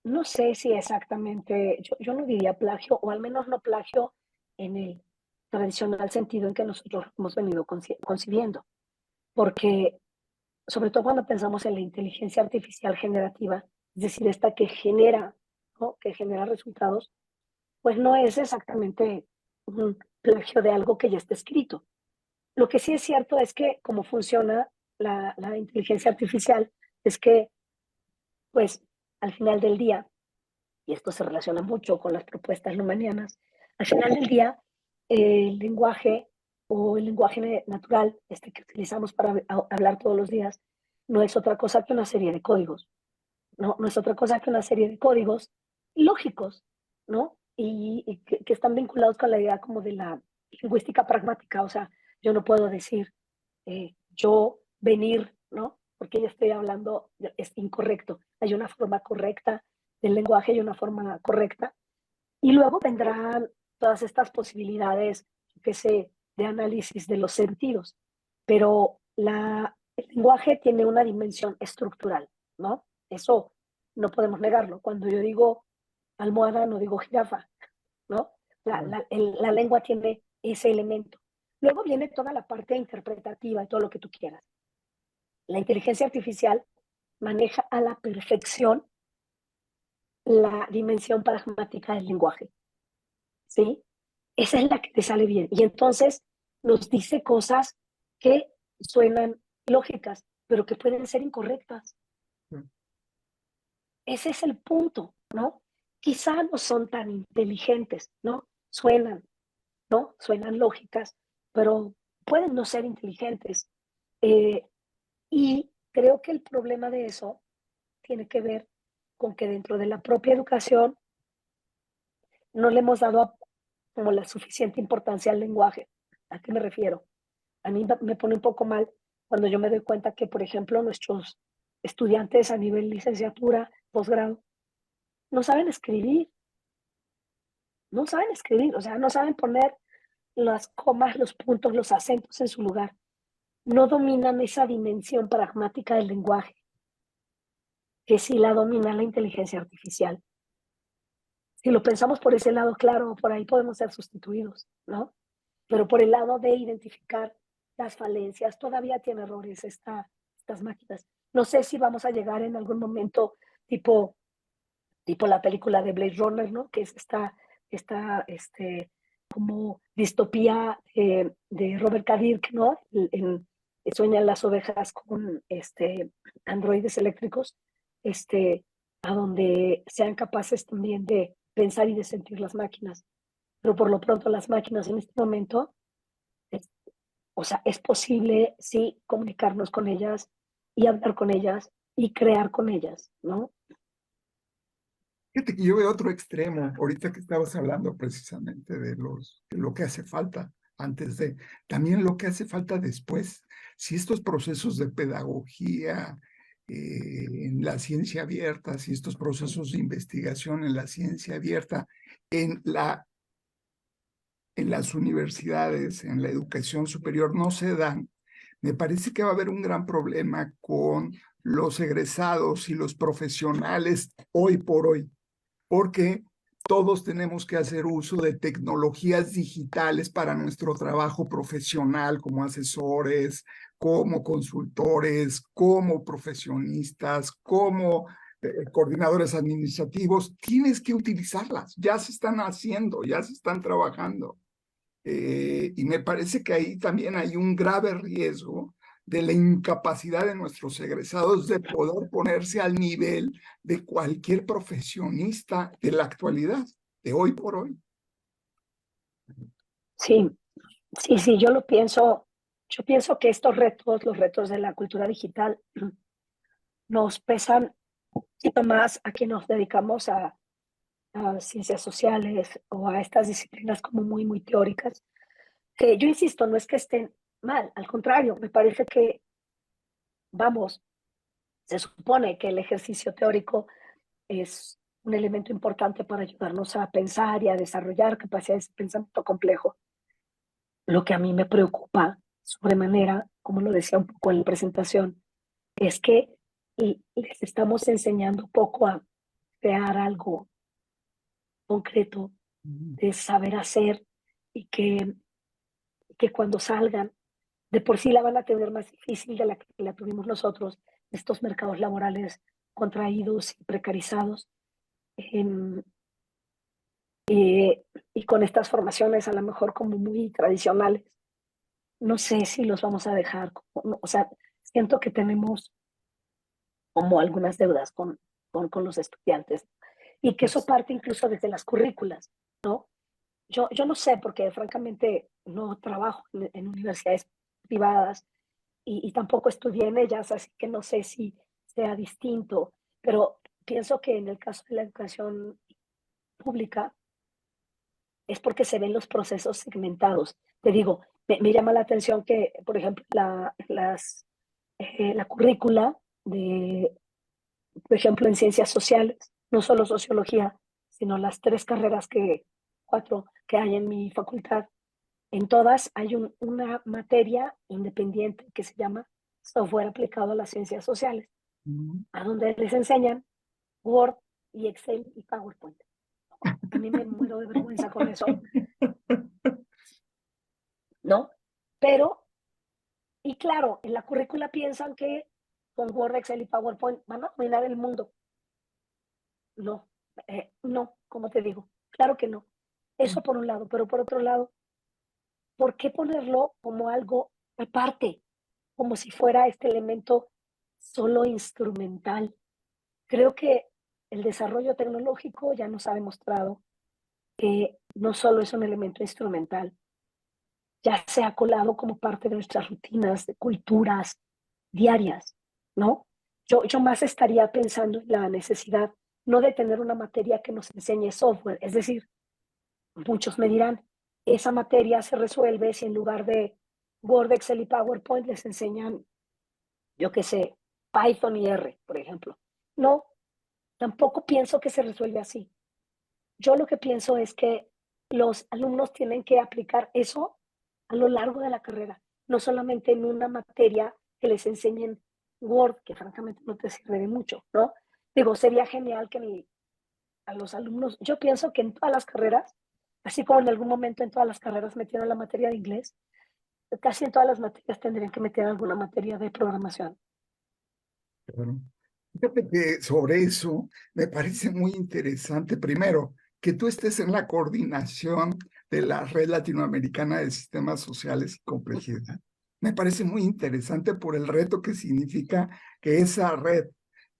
No sé si exactamente, yo no diría plagio, o al menos no plagio en el tradicional sentido en que nosotros hemos venido concibiendo, porque sobre todo cuando pensamos en la inteligencia artificial generativa, es decir, esta que genera, ¿no? Que genera resultados, pues no es exactamente un plagio de algo que ya está escrito. Lo que sí es cierto es que como funciona la inteligencia artificial, es que, pues, al final del día, y esto se relaciona mucho con las propuestas lumanianas, al final del día, el lenguaje o el lenguaje natural, que utilizamos para hablar todos los días, no es otra cosa que una serie de códigos, ¿no? No es otra cosa que una serie de códigos lógicos, ¿no? Y que están vinculados con la idea como de la lingüística pragmática, o sea, yo no puedo decir yo venir, ¿no? Porque ya estoy hablando, es incorrecto. Hay una forma correcta del lenguaje y una forma correcta. Y luego vendrán todas estas posibilidades, que sé, de análisis de los sentidos. Pero el lenguaje tiene una dimensión estructural, ¿no? Eso no podemos negarlo. Cuando yo digo almohada, no digo jirafa, ¿no? La lengua tiene ese elemento. Luego viene toda la parte interpretativa y todo lo que tú quieras. La inteligencia artificial maneja a la perfección la dimensión pragmática del lenguaje, ¿sí? Esa es la que te sale bien. Y entonces nos dice cosas que suenan lógicas, pero que pueden ser incorrectas. Ese es el punto, ¿no? Quizá no son tan inteligentes, ¿no? Suenan, ¿no? Suenan lógicas, pero pueden no ser inteligentes. Eh, y creo que el problema de eso tiene que ver con que dentro de la propia educación no le hemos dado como la suficiente importancia al lenguaje. ¿A qué me refiero? A mí me pone un poco mal cuando yo me doy cuenta que, por ejemplo, nuestros estudiantes a nivel licenciatura, posgrado, no saben escribir, no saben escribir, o sea, no saben poner las comas, los puntos, los acentos en su lugar. No dominan esa dimensión pragmática del lenguaje, que sí la domina la inteligencia artificial. Si lo pensamos por ese lado, claro, por ahí podemos ser sustituidos, ¿no? Pero por el lado de identificar las falencias, todavía tiene errores estas máquinas. No sé si vamos a llegar en algún momento tipo la película de Blade Runner, ¿no? Que es como distopía de Robert K. Dirk, ¿no? Sueñan las ovejas con androides eléctricos, a donde sean capaces también de pensar y de sentir las máquinas. Pero por lo pronto las máquinas en este momento, es, o sea, es posible, sí, comunicarnos con ellas y hablar con ellas y crear con ellas, ¿no? Fíjate que yo veo otro extremo, ahorita que estabas hablando precisamente de lo que hace falta antes de, también lo que hace falta después. Si estos procesos de pedagogía en la ciencia abierta, si estos procesos de investigación en la ciencia abierta, en en las universidades, en la educación superior, no se dan, me parece que va a haber un gran problema con los egresados y los profesionales hoy por hoy, porque todos tenemos que hacer uso de tecnologías digitales para nuestro trabajo profesional como asesores, como consultores, como profesionistas, como coordinadores administrativos. Tienes que utilizarlas, ya se están haciendo, ya se están trabajando. Y me parece que ahí también hay un grave riesgo de la incapacidad de nuestros egresados de poder ponerse al nivel de cualquier profesionista de la actualidad, de hoy por hoy. Sí, sí, yo pienso que estos retos, los retos de la cultura digital, nos pesan un poquito más a quien nos dedicamos a ciencias sociales o a estas disciplinas como muy, muy teóricas, que yo insisto, no es que estén mal, al contrario, me parece que, vamos, se supone que el ejercicio teórico es un elemento importante para ayudarnos a pensar y a desarrollar capacidades de pensamiento complejo. Lo que a mí me preocupa sobremanera, como lo decía un poco en la presentación, es que les estamos enseñando poco a crear algo concreto, de saber hacer y que cuando salgan, de por sí la van a tener más difícil de la que la tuvimos nosotros, estos mercados laborales contraídos y precarizados, eh, y con estas formaciones a lo mejor como muy tradicionales. No sé si los vamos a dejar, o sea, siento que tenemos como algunas deudas con los estudiantes y que eso parte incluso desde las currículas, ¿no? Yo no sé, porque francamente no trabajo en universidades privadas y tampoco estudié en ellas, así que no sé si sea distinto, pero pienso que en el caso de la educación pública es porque se ven los procesos segmentados. Te digo, me llama la atención que, por ejemplo, la currícula de, por ejemplo, en ciencias sociales, no solo sociología, sino las 3 carreras cuatro que hay en mi facultad, en todas hay una materia independiente que se llama software aplicado a las ciencias sociales, a donde les enseñan Word y Excel y PowerPoint. A mí me muero de vergüenza con eso, ¿no? Pero, y claro, en la currícula piensan que con Word, Excel y PowerPoint van a dominar el mundo. No, no, como te digo, claro que no. Eso por un lado, pero por otro lado, ¿por qué ponerlo como algo aparte? Como si fuera este elemento solo instrumental. Creo que el desarrollo tecnológico ya nos ha demostrado que no solo es un elemento instrumental, ya se ha colado como parte de nuestras rutinas, de culturas diarias, ¿no? Yo más estaría pensando en la necesidad no de tener una materia que nos enseñe software, es decir, muchos me dirán, esa materia se resuelve si en lugar de Word, Excel y PowerPoint les enseñan, yo qué sé, Python y R, por ejemplo. No, tampoco pienso que se resuelve así. Yo lo que pienso es que los alumnos tienen que aplicar eso a lo largo de la carrera, no solamente en una materia que les enseñen Word, que francamente no te sirve de mucho, ¿no? Digo, sería genial que a los alumnos, yo pienso que en todas las carreras, así como en algún momento en todas las carreras metieron la materia de inglés, casi en todas las materias tendrían que meter alguna materia de programación. Claro. Fíjate que sobre eso me parece muy interesante, primero, que tú estés en la coordinación de la Red Latinoamericana de Sistemas Sociales y Complejidad. Me parece muy interesante por el reto que significa que esa red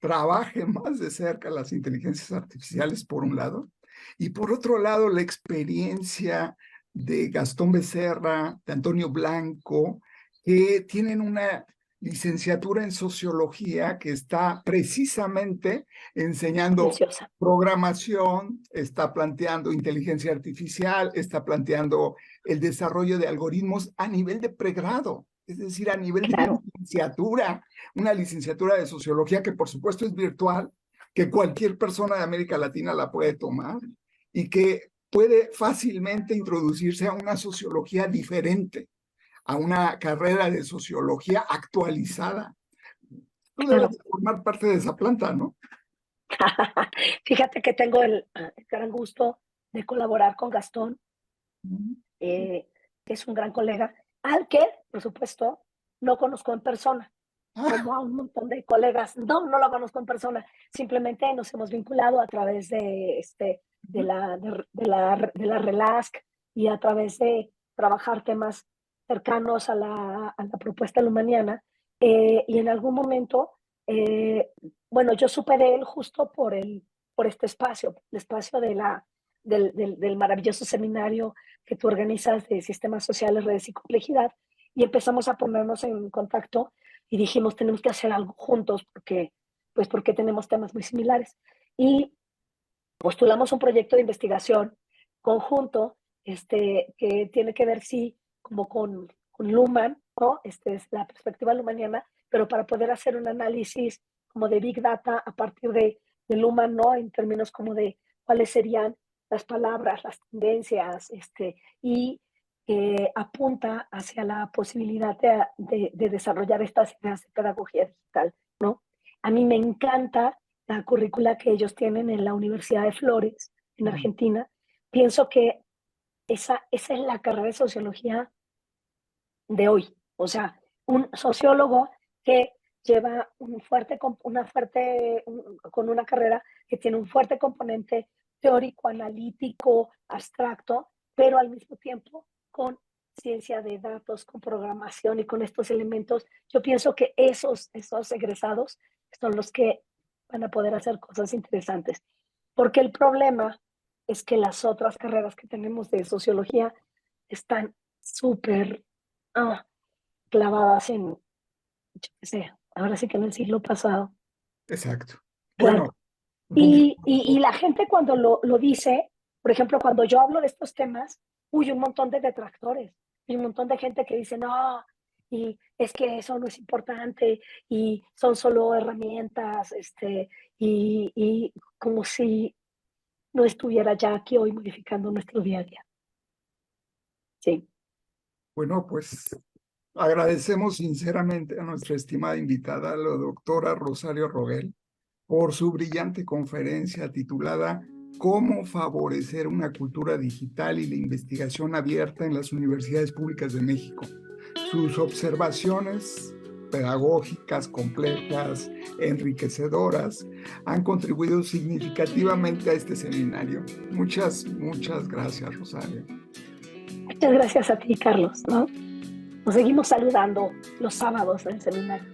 trabaje más de cerca las inteligencias artificiales, por un lado, y por otro lado, la experiencia de Gastón Becerra, de Antonio Blanco, que tienen una licenciatura en sociología que está precisamente enseñando Preciosa. programación, está planteando inteligencia artificial, está planteando el desarrollo de algoritmos a nivel de pregrado, es decir, a nivel de Claro, licenciatura, una licenciatura de sociología que por supuesto es virtual, que cualquier persona de América Latina la puede tomar y que puede fácilmente introducirse a una sociología diferente, a una carrera de sociología actualizada. Tú debes claro. formar parte de esa planta, ¿no? Fíjate que tengo el gran gusto de colaborar con Gastón, eh, que es un gran colega, al que, por supuesto, no conozco en persona, Ah, como a un montón de colegas. No, no lo conozco en persona, simplemente nos hemos vinculado a través de la RELASC y a través de trabajar temas cercanos a la propuesta lumaniana. Y en algún momento, eh, bueno, yo supe de él justo por este espacio, el espacio del maravilloso seminario que tú organizas de sistemas sociales, redes y complejidad, y empezamos a ponernos en contacto y dijimos, tenemos que hacer algo juntos porque tenemos temas muy similares. Y postulamos un proyecto de investigación conjunto que tiene que ver, sí, como con Luhmann, ¿no? Es la perspectiva lumaniana, pero para poder hacer un análisis como de Big Data a partir de Luhmann, ¿no? En términos como de cuáles serían las palabras, las tendencias, y apunta hacia la posibilidad de desarrollar estas ideas de pedagogía digital, ¿no? A mí me encanta la currícula que ellos tienen en la Universidad de Flores, en Argentina. Pienso que esa es la carrera de sociología de hoy. O sea, un sociólogo que lleva con una carrera que tiene un fuerte componente teórico, analítico, abstracto, pero al mismo tiempo con ciencia de datos, con programación y con estos elementos. Yo pienso que esos egresados son los que van a poder hacer cosas interesantes. Porque el problema es que las otras carreras que tenemos de sociología están súper ah, clavadas yo qué sé, ahora sí que en el siglo pasado. Exacto. Claro. Bueno, un poquito. Y la gente cuando lo dice, por ejemplo, cuando yo hablo de estos temas, un montón de detractores, y un montón de gente que dice, no, y es que eso no es importante, y son solo herramientas, y como si no estuviera ya aquí hoy modificando nuestro día a día. Sí. Bueno, pues agradecemos sinceramente a nuestra estimada invitada, la doctora Rosario Rogel, por su brillante conferencia titulada ¿Cómo favorecer una cultura digital y la investigación abierta en las universidades públicas de México? Sus observaciones pedagógicas, completas, enriquecedoras, han contribuido significativamente a este seminario. Muchas, muchas gracias, Rosario. Muchas gracias a ti, Carlos, ¿no? Nos seguimos saludando los sábados en el seminario.